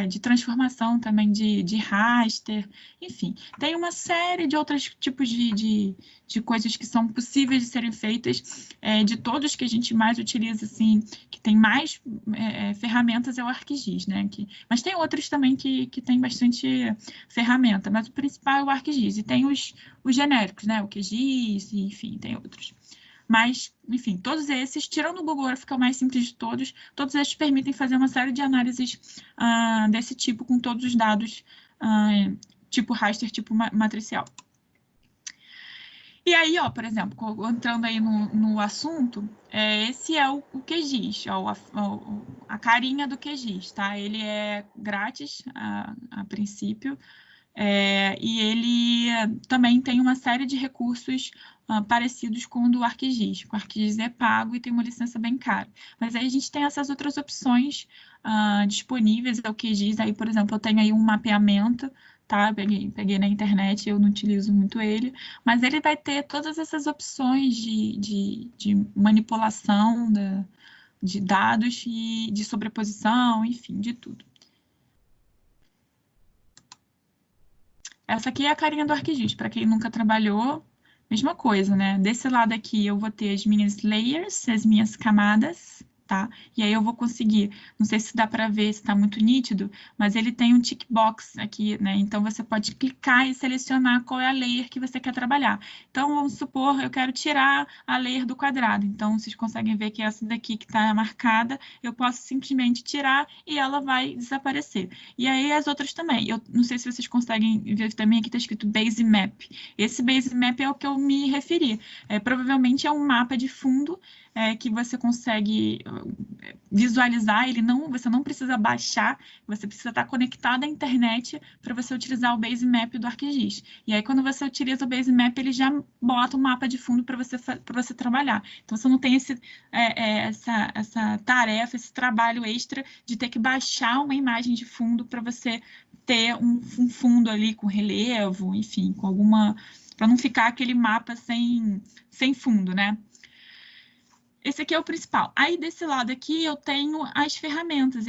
de transformação também de raster, enfim. Tem uma série de outros tipos de coisas que são possíveis de serem feitas, de todos que a gente mais utiliza, assim, que tem mais ferramentas é o ArcGIS, né? Mas tem outros também que tem bastante ferramenta, mas o principal é o ArcGIS, e tem os genéricos, né? O QGIS, enfim, tem outros. Mas, enfim, todos esses, tirando o Google Earth, que é o mais simples de todos esses permitem fazer uma série de análises desse tipo, com todos os dados tipo raster, tipo matricial. E aí, ó, por exemplo, entrando aí no assunto, esse é o QGIS, ó, a carinha do QGIS, tá? Ele é grátis a princípio, e ele também tem uma série de recursos parecidos com o do ArcGIS. O ArcGIS é pago e tem uma licença bem cara. Mas aí a gente tem essas outras opções disponíveis ao QGIS. Aí, por exemplo, eu tenho aí um mapeamento, tá? Peguei na internet, eu não utilizo muito ele, mas ele vai ter todas essas opções de manipulação de dados e de sobreposição, enfim, de tudo. Essa aqui é a carinha do ArcGIS, para quem nunca trabalhou, mesma coisa, né? Desse lado aqui eu vou ter as minhas layers, as minhas camadas, tá? E aí eu vou conseguir, não sei se dá para ver, se está muito nítido, mas ele tem um tick box aqui, né? Então você pode clicar e selecionar qual é a layer que você quer trabalhar. Então vamos supor, eu quero tirar a layer do quadrado. Então vocês conseguem ver que essa daqui que está marcada, eu posso simplesmente tirar e ela vai desaparecer. E aí as outras também. Eu não sei se vocês conseguem ver também, aqui está escrito Base Map. Esse Base Map é o que eu me referi. Provavelmente é um mapa de fundo que você consegue visualizar, você não precisa baixar, você precisa estar conectado à internet para você utilizar o Base Map do ArcGIS. E aí, quando você utiliza o Base Map, ele já bota um mapa de fundo para você trabalhar. Então, você não tem essa tarefa, esse trabalho extra de ter que baixar uma imagem de fundo para você ter um fundo ali com relevo, enfim, com alguma... para não ficar aquele mapa sem fundo, né? Esse aqui é o principal. Aí, desse lado aqui, eu tenho as ferramentas.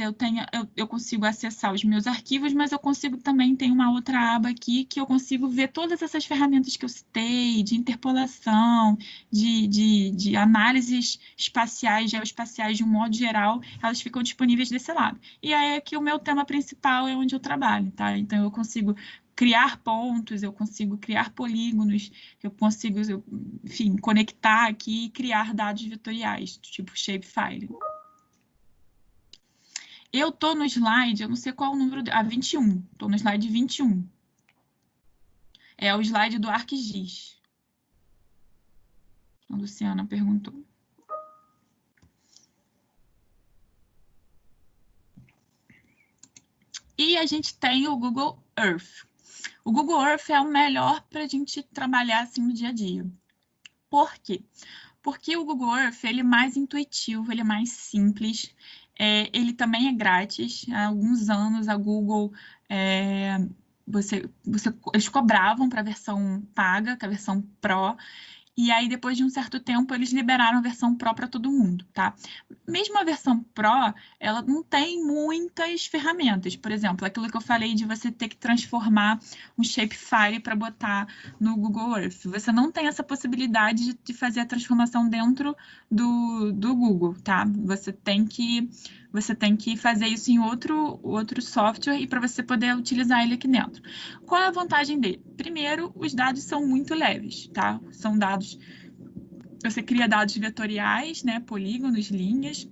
Eu consigo acessar os meus arquivos, mas eu consigo também ter uma outra aba aqui que eu consigo ver todas essas ferramentas que eu citei, de interpolação, de análises espaciais, geoespaciais de um modo geral, elas ficam disponíveis desse lado. E aí, aqui, o meu tema principal é onde eu trabalho, tá? Então, eu consigo criar pontos, eu consigo criar polígonos, eu consigo, enfim, conectar aqui e criar dados vetoriais, tipo shapefile. Eu estou no slide, eu não sei qual o número, 21, estou no slide 21. É o slide do ArcGIS. A Luciana perguntou. E a gente tem o Google Earth. O Google Earth é o melhor para a gente trabalhar assim no dia a dia. Por quê? Porque o Google Earth ele é mais intuitivo, ele é mais simples, ele também é grátis. Há alguns anos a Google, eles cobravam para a versão paga, que é a versão Pro, e aí depois de um certo tempo eles liberaram a versão Pro para todo mundo, tá? Mesmo a versão Pro, ela não tem muitas ferramentas. Por exemplo, aquilo que eu falei de você ter que transformar um shapefile para botar no Google Earth. Você não tem essa possibilidade de fazer a transformação dentro do Google, tá? Você tem que fazer isso em outro software e para você poder utilizar ele aqui dentro. Qual é a vantagem dele? Primeiro, os dados são muito leves, tá? São dados... Você cria dados vetoriais, né? Polígonos, linhas.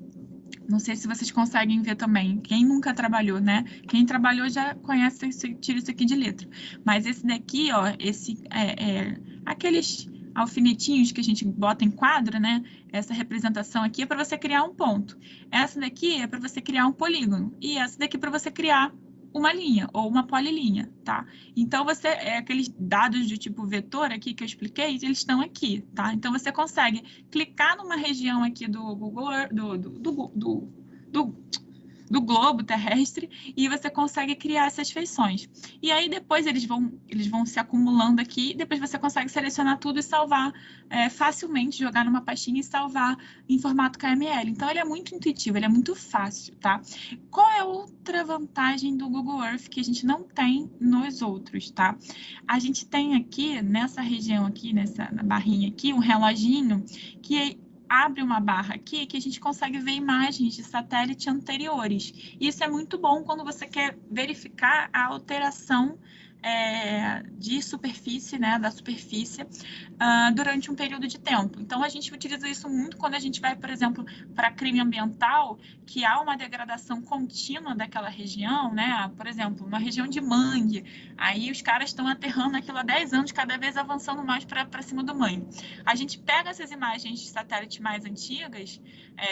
Não sei se vocês conseguem ver também. Quem nunca trabalhou, né? Quem trabalhou já conhece, tira isso aqui de letra. Mas esse daqui, ó, aqueles alfinetinhos que a gente bota em quadro, né? Essa representação aqui é para você criar um ponto. Essa daqui é para você criar um polígono. E essa daqui é para você criar uma linha ou uma polilinha, tá? Então, aqueles dados de tipo vetor aqui que eu expliquei, eles estão aqui, tá? Então, você consegue clicar numa região aqui do Google, do globo terrestre e você consegue criar essas feições. E aí depois eles vão se acumulando aqui e depois você consegue selecionar tudo e salvar facilmente, jogar numa pastinha e salvar em formato KML. Então ele é muito intuitivo, ele é muito fácil, tá? Qual é outra vantagem do Google Earth que a gente não tem nos outros, tá? A gente tem aqui, nessa região aqui, nessa barrinha aqui, um reloginho que abre uma barra aqui que a gente consegue ver imagens de satélite anteriores. Isso é muito bom quando você quer verificar a alteração de superfície, né, da superfície, durante um período de tempo. Então, a gente utiliza isso muito quando a gente vai, por exemplo, para crime ambiental, que há uma degradação contínua daquela região, né? Por exemplo, uma região de mangue, aí os caras estão aterrando aquilo há 10 anos, cada vez avançando mais para cima do mangue. A gente pega essas imagens de satélite mais antigas,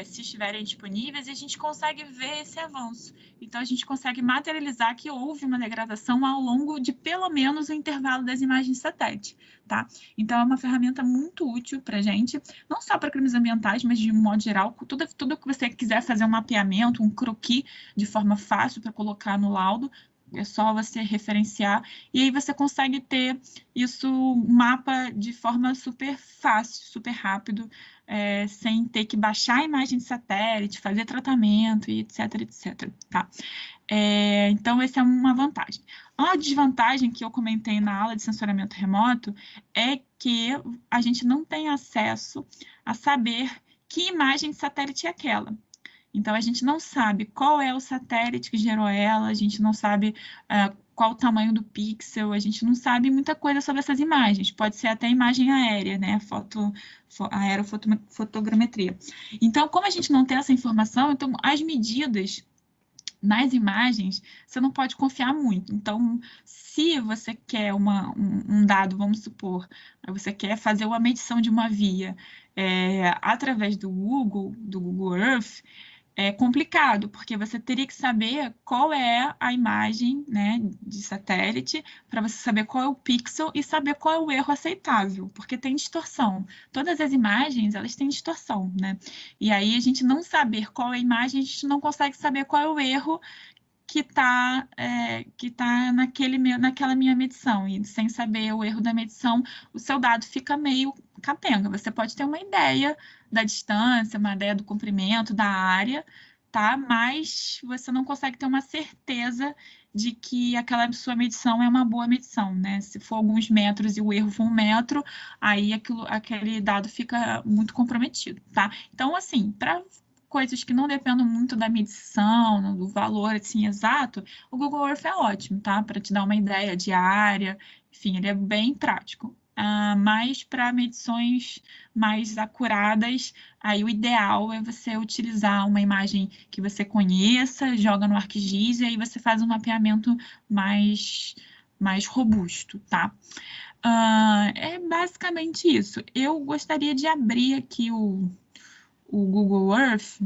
se estiverem disponíveis, e a gente consegue ver esse avanço. Então, a gente consegue materializar que houve uma degradação ao longo de, pelo menos, o intervalo das imagens de satélite, tá? Então, é uma ferramenta muito útil para a gente, não só para crimes ambientais, mas de um modo geral, tudo que você quiser fazer um mapeamento, um croquis de forma fácil para colocar no laudo, é só você referenciar, e aí você consegue ter isso, mapa de forma super fácil, super rápido, sem ter que baixar a imagem de satélite, fazer tratamento, e etc, etc, tá? Então, essa é uma vantagem. Uma desvantagem que eu comentei na aula de sensoramento remoto é que a gente não tem acesso a saber que imagem de satélite é aquela. Então, a gente não sabe qual é o satélite que gerou ela, a gente não sabe qual o tamanho do pixel, a gente não sabe muita coisa sobre essas imagens. Pode ser até imagem aérea, né? Aerofotogrametria. Então, como a gente não tem essa informação, então as medidas nas imagens, você não pode confiar muito. Então, se você quer um dado, vamos supor, você quer fazer uma medição de uma via através do Google Earth, é complicado, porque você teria que saber qual é a imagem, né, de satélite, para você saber qual é o pixel e saber qual é o erro aceitável, porque tem distorção. Todas as imagens, elas têm distorção, né? E aí, a gente não saber qual é a imagem, a gente não consegue saber qual é o erro que está naquela minha medição. E sem saber o erro da medição, o seu dado fica meio capenga. Você pode ter uma ideia da distância, uma ideia do comprimento, da área, tá? Mas você não consegue ter uma certeza de que aquela sua medição é uma boa medição, né? Se for alguns metros e o erro for 1 metro, aí aquele dado fica muito comprometido, tá? Então, assim, para coisas que não dependem muito da medição, do valor assim exato, o Google Earth é ótimo, tá? Para te dar uma ideia de área, enfim, ele é bem prático. Mas para medições mais acuradas, aí o ideal é você utilizar uma imagem que você conheça, joga no ArcGIS e aí você faz um mapeamento mais robusto, tá? É basicamente isso. Eu gostaria de abrir aqui o Google Earth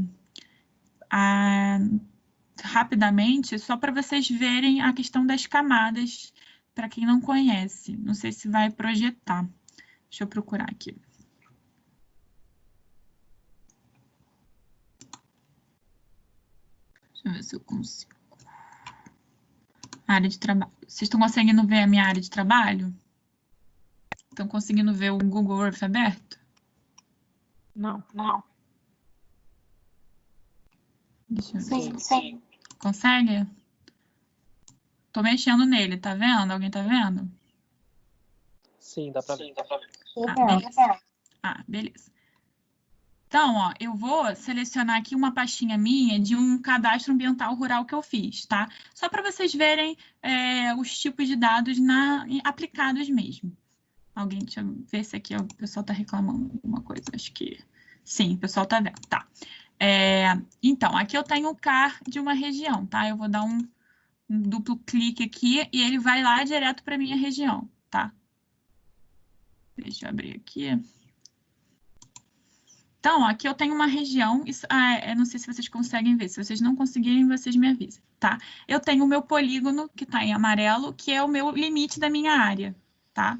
rapidamente, só para vocês verem a questão das camadas, para quem não conhece. Não sei se vai projetar. Deixa eu procurar aqui. Deixa eu ver se eu consigo. Área de trabalho. Vocês estão conseguindo ver a minha área de trabalho? Estão conseguindo ver o Google Earth aberto? Não. Deixa eu ver. Sim. Consegue? Tô mexendo nele, tá vendo? Alguém tá vendo? Sim, dá pra ver. Beleza. Beleza. Então, ó, eu vou selecionar aqui uma pastinha minha de um cadastro ambiental rural que eu fiz, tá? Só para vocês verem os tipos de dados aplicados mesmo. Deixa eu ver se aqui o pessoal tá reclamando alguma coisa. Acho que sim, o pessoal tá vendo, tá. Então, aqui eu tenho o CAR de uma região, tá? Eu vou dar um duplo clique aqui e ele vai lá direto para minha região, tá? Deixa eu abrir aqui. Então, aqui eu tenho uma região, eu não sei se vocês conseguem ver, se vocês não conseguirem, vocês me avisem, tá? Eu tenho o meu polígono, que está em amarelo, que é o meu limite da minha área, tá?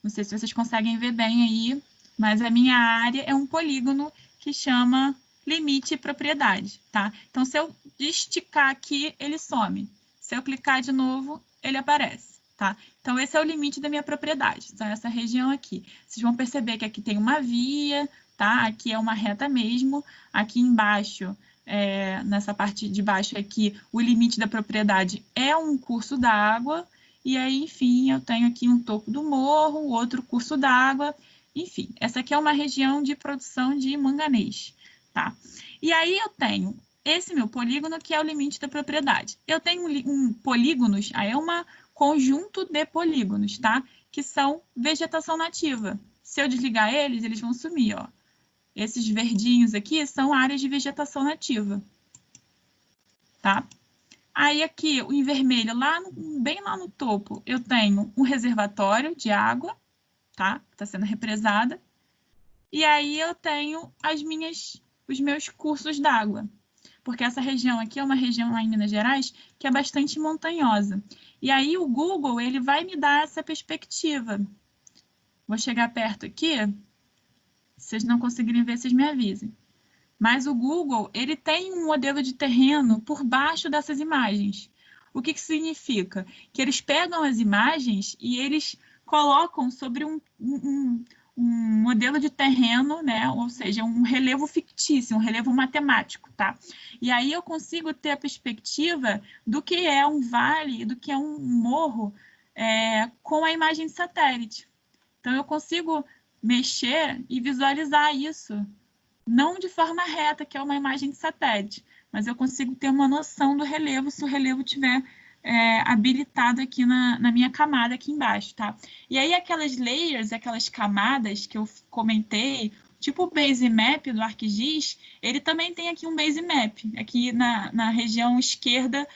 Não sei se vocês conseguem ver bem aí, mas a minha área é um polígono que chama limite e propriedade, tá? Então, se eu esticar aqui, ele some. Se eu clicar de novo, ele aparece, tá? Então, esse é o limite da minha propriedade, então, essa região aqui. Vocês vão perceber que aqui tem uma via, tá? Aqui é uma reta mesmo, aqui embaixo, nessa parte de baixo aqui, o limite da propriedade é um curso d'água, e aí, enfim, eu tenho aqui um topo do morro, outro curso d'água, enfim, essa aqui é uma região de produção de manganês, tá? E aí eu tenho esse meu polígono, que é o limite da propriedade. Eu tenho polígonos, aí é conjunto de polígonos, tá? Que são vegetação nativa. Se eu desligar eles, eles vão sumir, ó. Esses verdinhos aqui são áreas de vegetação nativa, tá? Aí aqui, em vermelho, bem lá no topo, eu tenho um reservatório de água, tá? Está sendo represada. E aí eu tenho os meus cursos d'água. Porque essa região aqui é uma região lá em Minas Gerais que é bastante montanhosa. E aí o Google, ele vai me dar essa perspectiva. Vou chegar perto aqui. Se vocês não conseguirem ver, vocês me avisem. Mas o Google, ele tem um modelo de terreno por baixo dessas imagens. O que significa? Que eles pegam as imagens e eles colocam sobre um modelo de terreno, né? Ou seja, um relevo fictício, um relevo matemático, tá? E aí eu consigo ter a perspectiva do que é um vale, do que é um morro, com a imagem de satélite. Então, eu consigo mexer e visualizar isso, não de forma reta, que é uma imagem de satélite, mas eu consigo ter uma noção do relevo, se o relevo estiver habilitado aqui na minha camada aqui embaixo, tá? E aí aquelas layers, aquelas camadas que eu comentei, tipo o base map do ArcGIS, ele também tem aqui um base map, aqui na região esquerda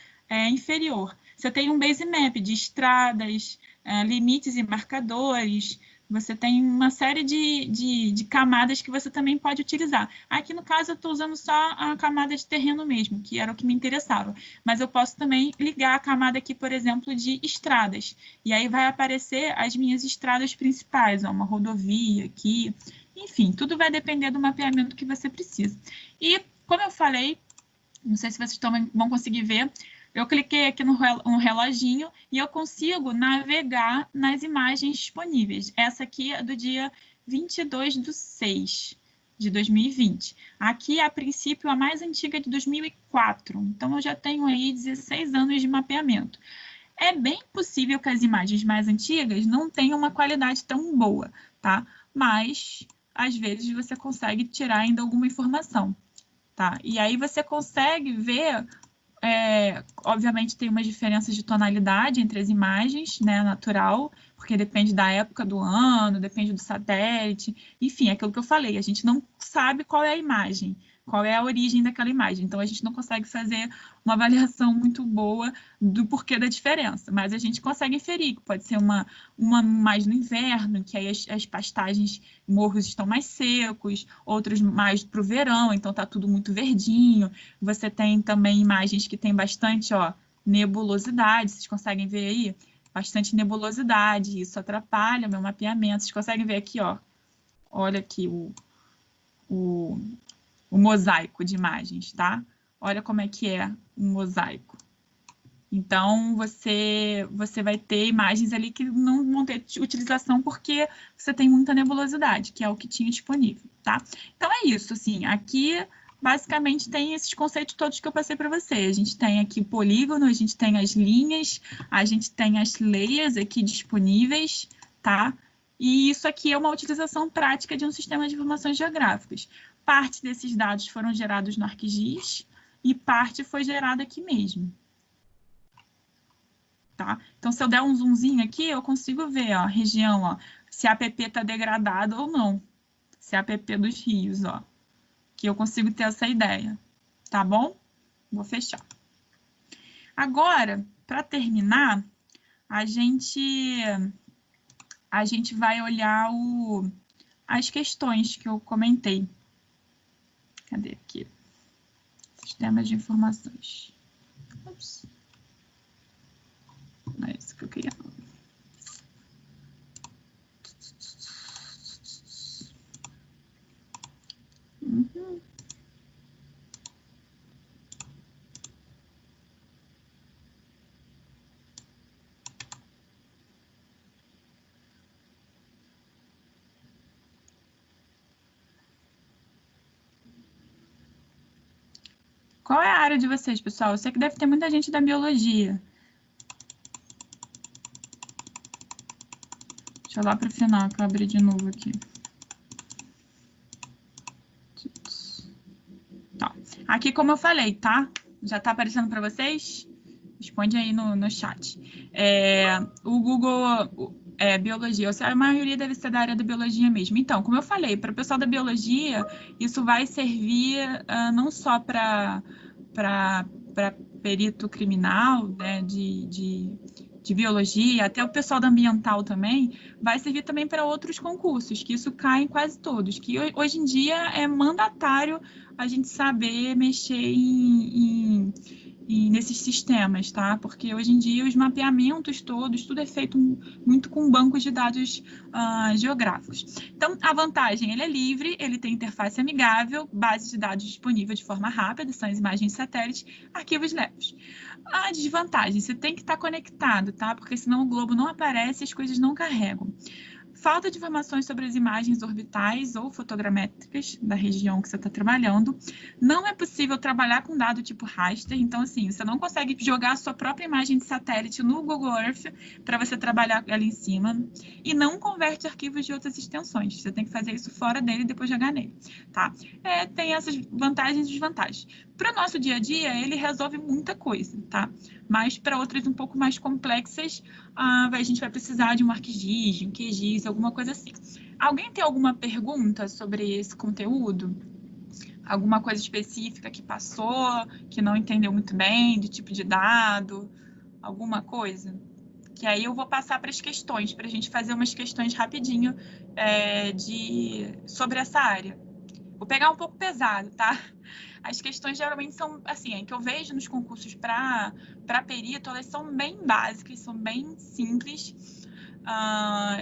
inferior. Você tem um base map de estradas, limites e marcadores. Você tem uma série de camadas que você também pode utilizar. Aqui, no caso, eu estou usando só a camada de terreno mesmo, que era o que me interessava. Mas eu posso também ligar a camada aqui, por exemplo, de estradas. E aí vai aparecer as minhas estradas principais, ó, uma rodovia aqui. Enfim, tudo vai depender do mapeamento que você precisa. E, como eu falei, não sei se vocês também vão conseguir ver, eu cliquei aqui no reloginho e eu consigo navegar nas imagens disponíveis. Essa aqui é do dia 22/6 de 2020. Aqui, a princípio, a mais antiga é de 2004. Então, eu já tenho aí 16 anos de mapeamento. É bem possível que as imagens mais antigas não tenham uma qualidade tão boa, tá? Mas, às vezes, você consegue tirar ainda alguma informação, tá? E aí você consegue ver... obviamente tem umas diferenças de tonalidade entre as imagens, né, natural, porque depende da época do ano, depende do satélite, enfim, é aquilo que eu falei, a gente não sabe qual é a imagem, qual é a origem daquela imagem, então a gente não consegue fazer uma avaliação muito boa do porquê da diferença, mas a gente consegue inferir, que pode ser uma mais no inverno, que aí as pastagens, morros estão mais secos, outros mais para o verão, então está tudo muito verdinho. Você tem também imagens que tem bastante, ó, nebulosidade, vocês conseguem ver aí? Bastante nebulosidade, isso atrapalha o meu mapeamento. Vocês conseguem ver aqui, ó, olha aqui o mosaico de imagens, tá? Olha como é que é um mosaico. Então, você vai ter imagens ali que não vão ter utilização porque você tem muita nebulosidade, que é o que tinha disponível, tá? Então, é isso, assim, aqui... Basicamente, tem esses conceitos todos que eu passei para você. A gente tem aqui o polígono, a gente tem as linhas, a gente tem as layers aqui disponíveis, tá? E isso aqui é uma utilização prática de um sistema de informações geográficas. Parte desses dados foram gerados no ArcGIS e parte foi gerada aqui mesmo. Tá? Então, se eu der um zoomzinho aqui, eu consigo ver, ó, a região, ó, se a APP está degradada ou não. Se a APP dos rios, ó. Que eu consigo ter essa ideia, tá bom? Vou fechar. Agora, para terminar, a gente vai olhar as questões que eu comentei. Cadê aqui? Sistemas de informações. Ups. Não é isso que eu queria. Uhum. Qual é a área de vocês, pessoal? Eu sei que deve ter muita gente da biologia. Deixa eu lá para o final, que eu abri de novo aqui. Tá. Aqui, como eu falei, tá? Já tá aparecendo para vocês? Responde aí no chat. O Google biologia, a maioria deve ser da área da biologia mesmo. Então, como eu falei, para o pessoal da biologia, isso vai servir não só para perito criminal, né, de biologia, até o pessoal da ambiental também, vai servir também para outros concursos, que isso cai em quase todos, que hoje em dia é mandatário a gente saber mexer nesses sistemas, tá? Porque hoje em dia os mapeamentos todos, tudo é feito muito com bancos de dados geográficos. Então, a vantagem, ele é livre, ele tem interface amigável, base de dados disponível de forma rápida, são as imagens de satélite, arquivos leves. A desvantagem, você tem que estar conectado, tá? Porque senão o globo não aparece e as coisas não carregam. Falta de informações sobre as imagens orbitais ou fotogramétricas da região que você está trabalhando. Não é possível trabalhar com dado tipo raster, então, assim, você não consegue jogar a sua própria imagem de satélite no Google Earth para você trabalhar ali em cima. E não converte arquivos de outras extensões. Você tem que fazer isso fora dele e depois jogar nele, tá? Tem essas vantagens e desvantagens. Para o nosso dia a dia, ele resolve muita coisa, tá? Mas para outras um pouco mais complexas, a gente vai precisar de um ArcGIS, um QGIS, alguma coisa assim. Alguém tem alguma pergunta sobre esse conteúdo? Alguma coisa específica que passou, que não entendeu muito bem, de tipo de dado? Alguma coisa? Que aí eu vou passar para as questões, para a gente fazer umas questões rapidinho sobre essa área. Vou pegar um pouco pesado, tá? As questões geralmente são, assim, que eu vejo nos concursos para perito, elas são bem básicas, são bem simples.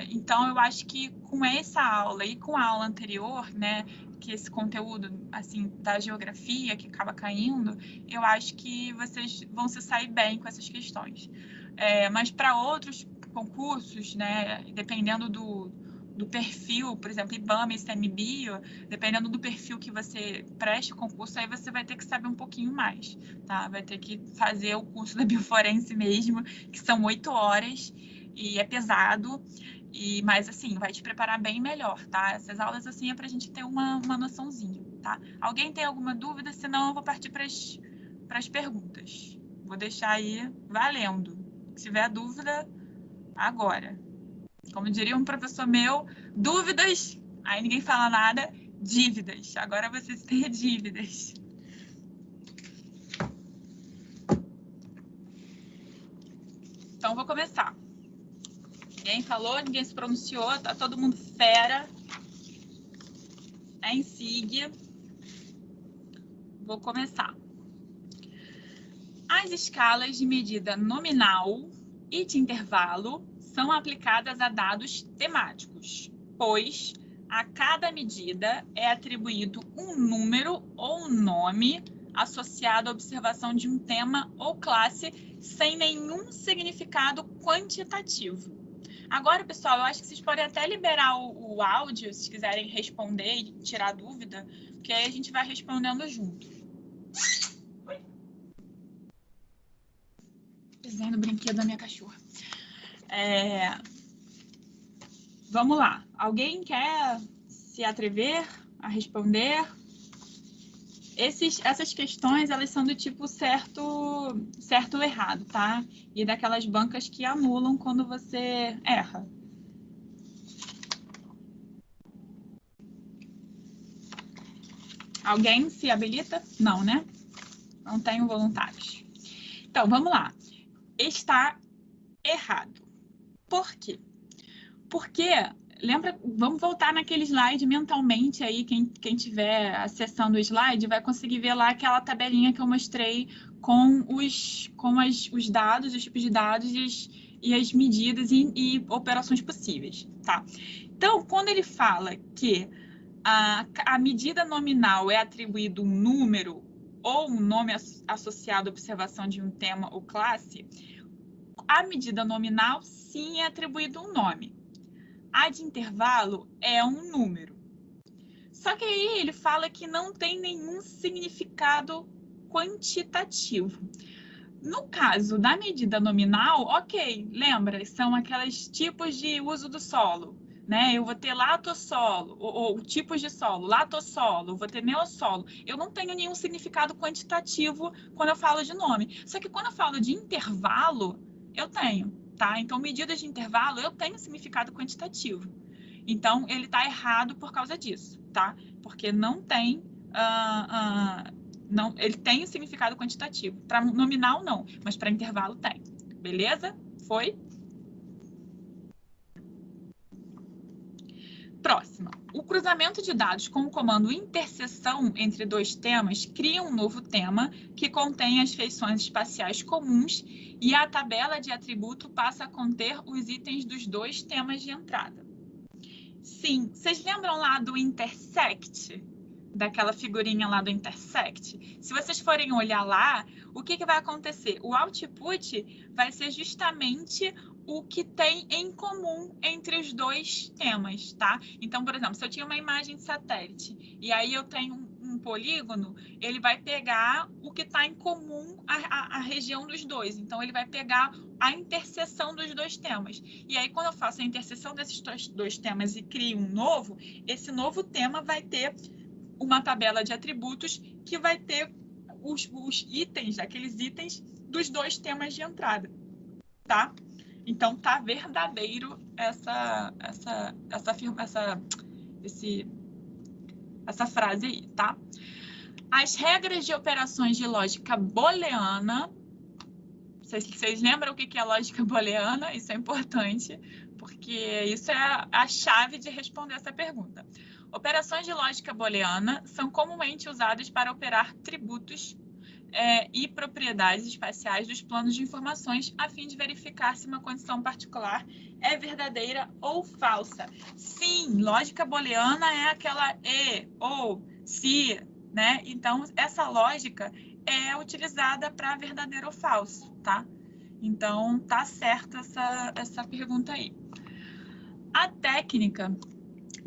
Então, eu acho que com essa aula e com a aula anterior, né, que esse conteúdo, assim, da geografia que acaba caindo, eu acho que vocês vão se sair bem com essas questões. Mas para outros concursos, né, dependendo do perfil, por exemplo, IBAMA e ICMBio, dependendo do perfil que você preste o concurso, aí você vai ter que saber um pouquinho mais, tá? Vai ter que fazer o curso da bioforense mesmo, que são 8 horas e é pesado, mas assim, vai te preparar bem melhor, tá? Essas aulas assim é pra gente ter uma noçãozinha, tá? Alguém tem alguma dúvida? Senão eu vou partir para as perguntas. Vou deixar aí valendo. Se tiver dúvida, agora. Como diria um professor meu, dúvidas, aí ninguém fala nada, dívidas. Agora vocês têm dívidas. Então, vou começar. Ninguém falou, ninguém se pronunciou, tá todo mundo fera. Em SIG. Vou começar. As escalas de medida nominal e de intervalo são aplicadas a dados temáticos, pois a cada medida é atribuído um número ou um nome associado à observação de um tema ou classe sem nenhum significado quantitativo. Agora, pessoal, eu acho que vocês podem até liberar o áudio, se quiserem responder e tirar dúvida, porque aí a gente vai respondendo junto. Pisei no brinquedo da minha cachorra. Vamos lá. Alguém quer se atrever a responder? Essas questões, elas são do tipo certo ou errado, tá? E daquelas bancas que anulam quando você erra. Alguém se habilita? Não, né? Não tenho voluntários. Então, vamos lá. Está errado. Por quê? Porque, lembra, vamos voltar naquele slide mentalmente aí, quem tiver acessando o slide vai conseguir ver lá aquela tabelinha que eu mostrei com os dados, os tipos de dados e as medidas e operações possíveis, tá? Então, quando ele fala que a medida nominal é atribuído um número ou um nome associado à observação de um tema ou classe, a medida nominal, sim, é atribuído um nome. A de intervalo é um número. Só que aí ele fala que não tem nenhum significado quantitativo. No caso da medida nominal, ok, lembra, são aqueles tipos de uso do solo, né? Eu vou ter latossolo, ou tipos de solo, latossolo, vou ter neossolo. Eu não tenho nenhum significado quantitativo quando eu falo de nome. Só que quando eu falo de intervalo, eu tenho. tá? Então, medidas de intervalo, eu tenho significado quantitativo. Então, ele está errado por causa disso, tá? Porque não tem... não, ele tem o significado quantitativo. Para nominal, não, mas para intervalo tem. Beleza? Foi? Próxima. O cruzamento de dados com o comando interseção entre dois temas cria um novo tema que contém as feições espaciais comuns e a tabela de atributo passa a conter os itens dos dois temas de entrada. Sim, vocês lembram lá do intersect? Daquela figurinha lá do intersect? Se vocês forem olhar lá, o que vai acontecer? O output vai ser justamente o que tem em comum entre os dois temas, tá? Então, por exemplo, se eu tinha uma imagem de satélite e aí eu tenho um polígono, ele vai pegar o que está em comum a região dos dois. Então, ele vai pegar a interseção dos dois temas. E aí, quando eu faço a interseção desses dois temas e crio um novo, esse novo tema vai ter uma tabela de atributos que vai ter os itens, aqueles itens dos dois temas de entrada, tá? Então, tá verdadeiro essa frase aí, tá? As regras de operações de lógica booleana, vocês lembram o que é lógica booleana? Isso é importante, porque isso é a chave de responder essa pergunta. Operações de lógica booleana são comumente usadas para operar tributos e propriedades espaciais dos planos de informações a fim de verificar se uma condição particular é verdadeira ou falsa. Sim, lógica booleana é aquela e, ou, se, né? Então, essa lógica é utilizada para verdadeiro ou falso, tá? Então, tá certa essa pergunta aí. A técnica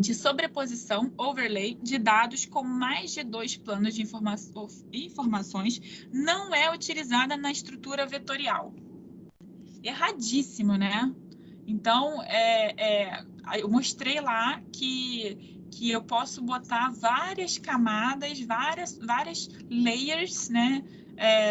de sobreposição, overlay, de dados com mais de dois planos de informações não é utilizada na estrutura vetorial. Erradíssimo, né? Então, eu mostrei lá que eu posso botar várias camadas, várias layers, né?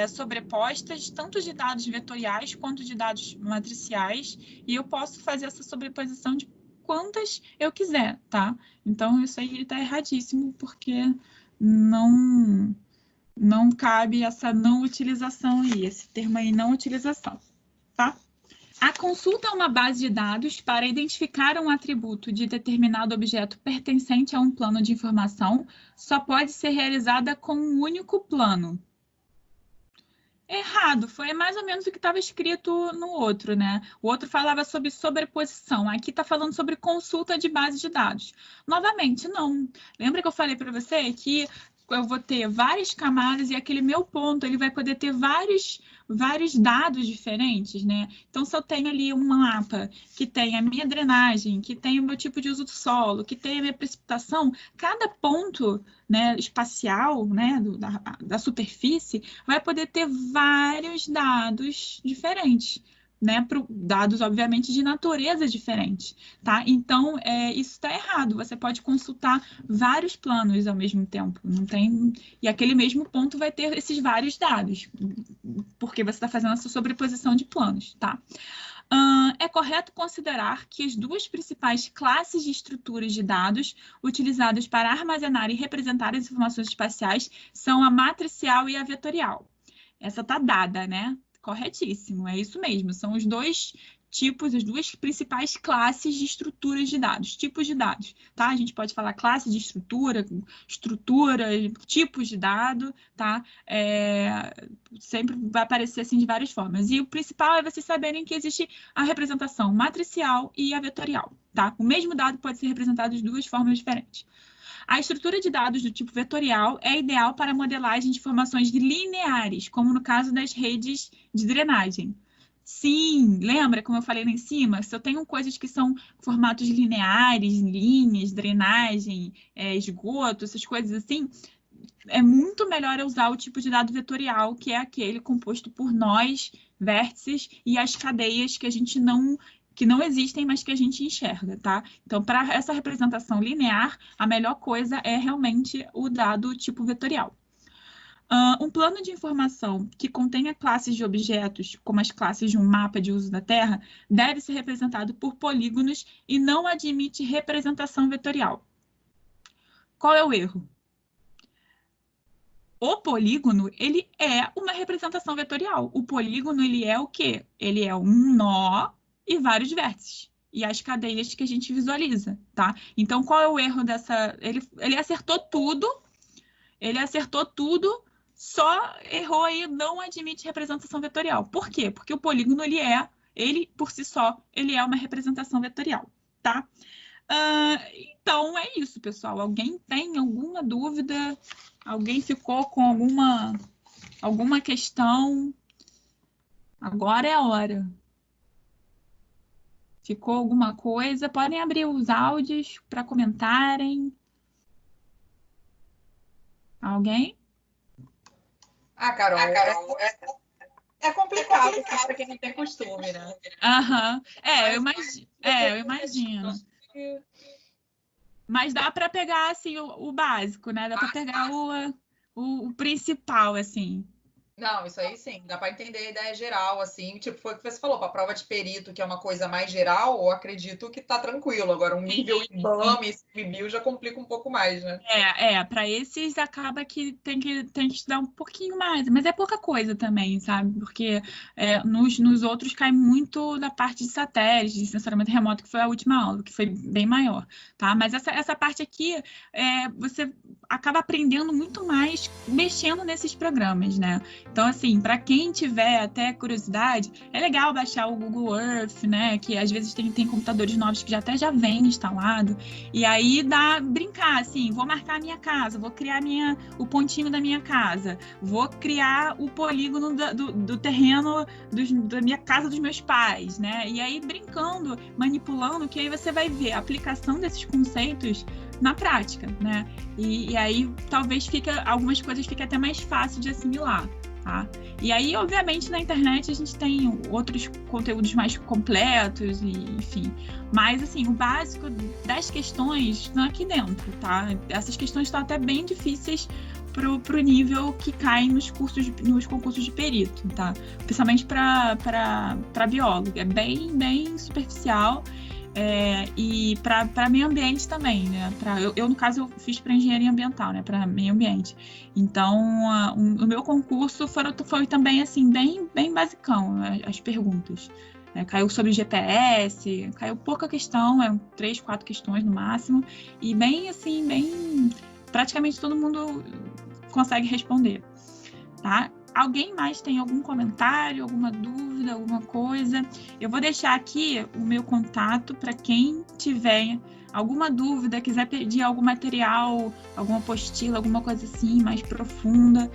Sobrepostas, tanto de dados vetoriais quanto de dados matriciais, e eu posso fazer essa sobreposição de quantas eu quiser, tá? Então, isso aí está erradíssimo, porque não cabe essa não utilização aí, esse termo aí, não utilização, tá? A consulta a uma base de dados para identificar um atributo de determinado objeto pertencente a um plano de informação só pode ser realizada com um único plano. Errado, foi mais ou menos o que estava escrito no outro, né? O outro falava sobre sobreposição, aqui está falando sobre consulta de base de dados. Novamente, não. Lembra que eu falei para você que eu vou ter várias camadas e aquele meu ponto ele vai poder ter vários dados diferentes, né? Então, se eu tenho ali um mapa que tem a minha drenagem, que tem o meu tipo de uso do solo, que tem a minha precipitação, cada ponto, né, espacial, né, da superfície, vai poder ter vários dados diferentes, né, dados, obviamente, de natureza diferente, tá? Então, isso está errado. Você pode consultar vários planos ao mesmo tempo, não tem... E aquele mesmo ponto vai ter esses vários dados, porque você está fazendo essa sobreposição de planos, tá? É correto considerar que as duas principais classes de estruturas de dados utilizadas para armazenar e representar as informações espaciais são a matricial e a vetorial. Essa está dada, né? Corretíssimo, é isso mesmo. São os dois tipos, as duas principais classes de estruturas de dados, tipos de dados, tá? A gente pode falar classe de estrutura, tipos de dado, tá? Sempre vai aparecer assim de várias formas. E o principal é vocês saberem que existe a representação matricial e a vetorial, tá? O mesmo dado pode ser representado de duas formas diferentes. A estrutura de dados do tipo vetorial é ideal para a modelagem de informações lineares, como no caso das redes de drenagem. Sim, lembra, como eu falei lá em cima, se eu tenho coisas que são formatos lineares, linhas, drenagem, esgoto, essas coisas assim, é muito melhor usar o tipo de dado vetorial, que é aquele composto por nós, vértices e as cadeias que a gente que não existem, mas que a gente enxerga, tá? Então, para essa representação linear, a melhor coisa é realmente o dado tipo vetorial. Um plano de informação que contenha classes de objetos, como as classes de um mapa de uso da Terra, deve ser representado por polígonos e não admite representação vetorial. Qual é o erro? O polígono, ele é uma representação vetorial. O polígono, ele é o quê? Ele é um nó e vários vértices. E as cadeias que a gente visualiza, tá? Então, qual é o erro dessa... Ele acertou tudo, só errou aí, não admite representação vetorial. Por quê? Porque o polígono, ele por si só, ele é uma representação vetorial, tá? Então, é isso, pessoal. Alguém tem alguma dúvida? Alguém ficou com alguma questão? Agora é a hora. Ficou alguma coisa? Podem abrir os áudios para comentarem. Alguém? Carol, é complicado para quem não tem costume, né? Aham. Eu imagino. Mas dá para pegar, assim, o básico, né? Dá para pegar o principal, assim. Não, isso aí sim, dá para entender a ideia geral, assim, tipo, foi o que você falou, para a prova de perito, que é uma coisa mais geral, eu acredito que tá tranquilo. Agora, um nível IBAMA e CIVIL já complica um pouco mais, né? Para esses acaba que tem que estudar um pouquinho mais, mas é pouca coisa também, sabe? Porque nos outros cai muito da parte de satélite, de sensoramento remoto, que foi a última aula, que foi bem maior, tá? Mas essa parte aqui, você acaba aprendendo muito mais mexendo nesses programas, né? Então, assim, para quem tiver até curiosidade, é legal baixar o Google Earth, né? Que às vezes tem computadores novos que já vem instalado. E aí brincar, assim, vou marcar a minha casa, vou criar o pontinho da minha casa, vou criar o polígono do terreno da minha casa dos meus pais, né? E aí brincando, manipulando, que aí você vai ver a aplicação desses conceitos na prática, né? E aí talvez algumas coisas fiquem até mais fácil de assimilar. Tá? E aí, obviamente, na internet a gente tem outros conteúdos mais completos, e, enfim. Mas, assim, o básico das questões estão aqui dentro, tá? Essas questões estão até bem difíceis pro nível que cai nos concursos de perito, tá? Principalmente para biólogo. É bem superficial. E para meio ambiente também, né? Eu, no caso, eu fiz para engenharia ambiental, né? Para meio ambiente. Então, o meu concurso foi também, assim, bem basicão, as perguntas. Caiu sobre GPS, caiu pouca questão, 3, 4 questões no máximo. E praticamente todo mundo consegue responder, tá? Alguém mais tem algum comentário, alguma dúvida, alguma coisa? Eu vou deixar aqui o meu contato para quem tiver alguma dúvida, quiser pedir algum material, alguma apostila, alguma coisa assim mais profunda.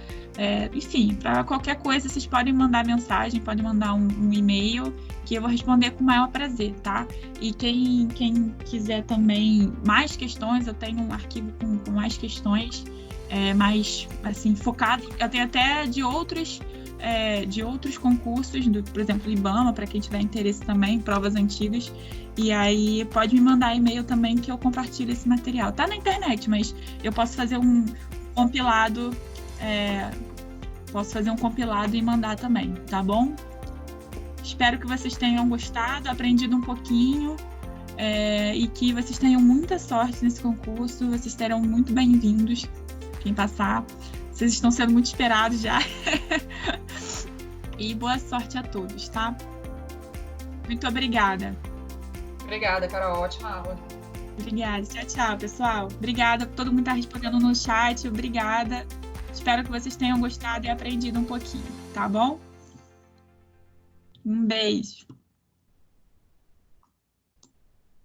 Enfim, para qualquer coisa, vocês podem mandar mensagem, podem mandar um e-mail, que eu vou responder com o maior prazer, tá? E quem quiser também mais questões, eu tenho um arquivo com mais questões, mais assim, focado. Eu tenho até de outros concursos, por exemplo, IBAMA, para quem tiver interesse também, provas antigas. E aí pode me mandar e-mail também, que eu compartilho esse material. Tá na internet, mas eu posso fazer um compilado, e mandar também, tá bom? Espero que vocês tenham gostado, aprendido um pouquinho, e que vocês tenham muita sorte nesse concurso. Vocês serão muito bem-vindos. Quem passar, vocês estão sendo muito esperados já. E boa sorte a todos, tá? Muito obrigada. Obrigada, Carol. Ótima aula. Obrigada. Tchau, pessoal. Obrigada por todo mundo estar respondendo no chat. Obrigada. Espero que vocês tenham gostado e aprendido um pouquinho, tá bom? Um beijo.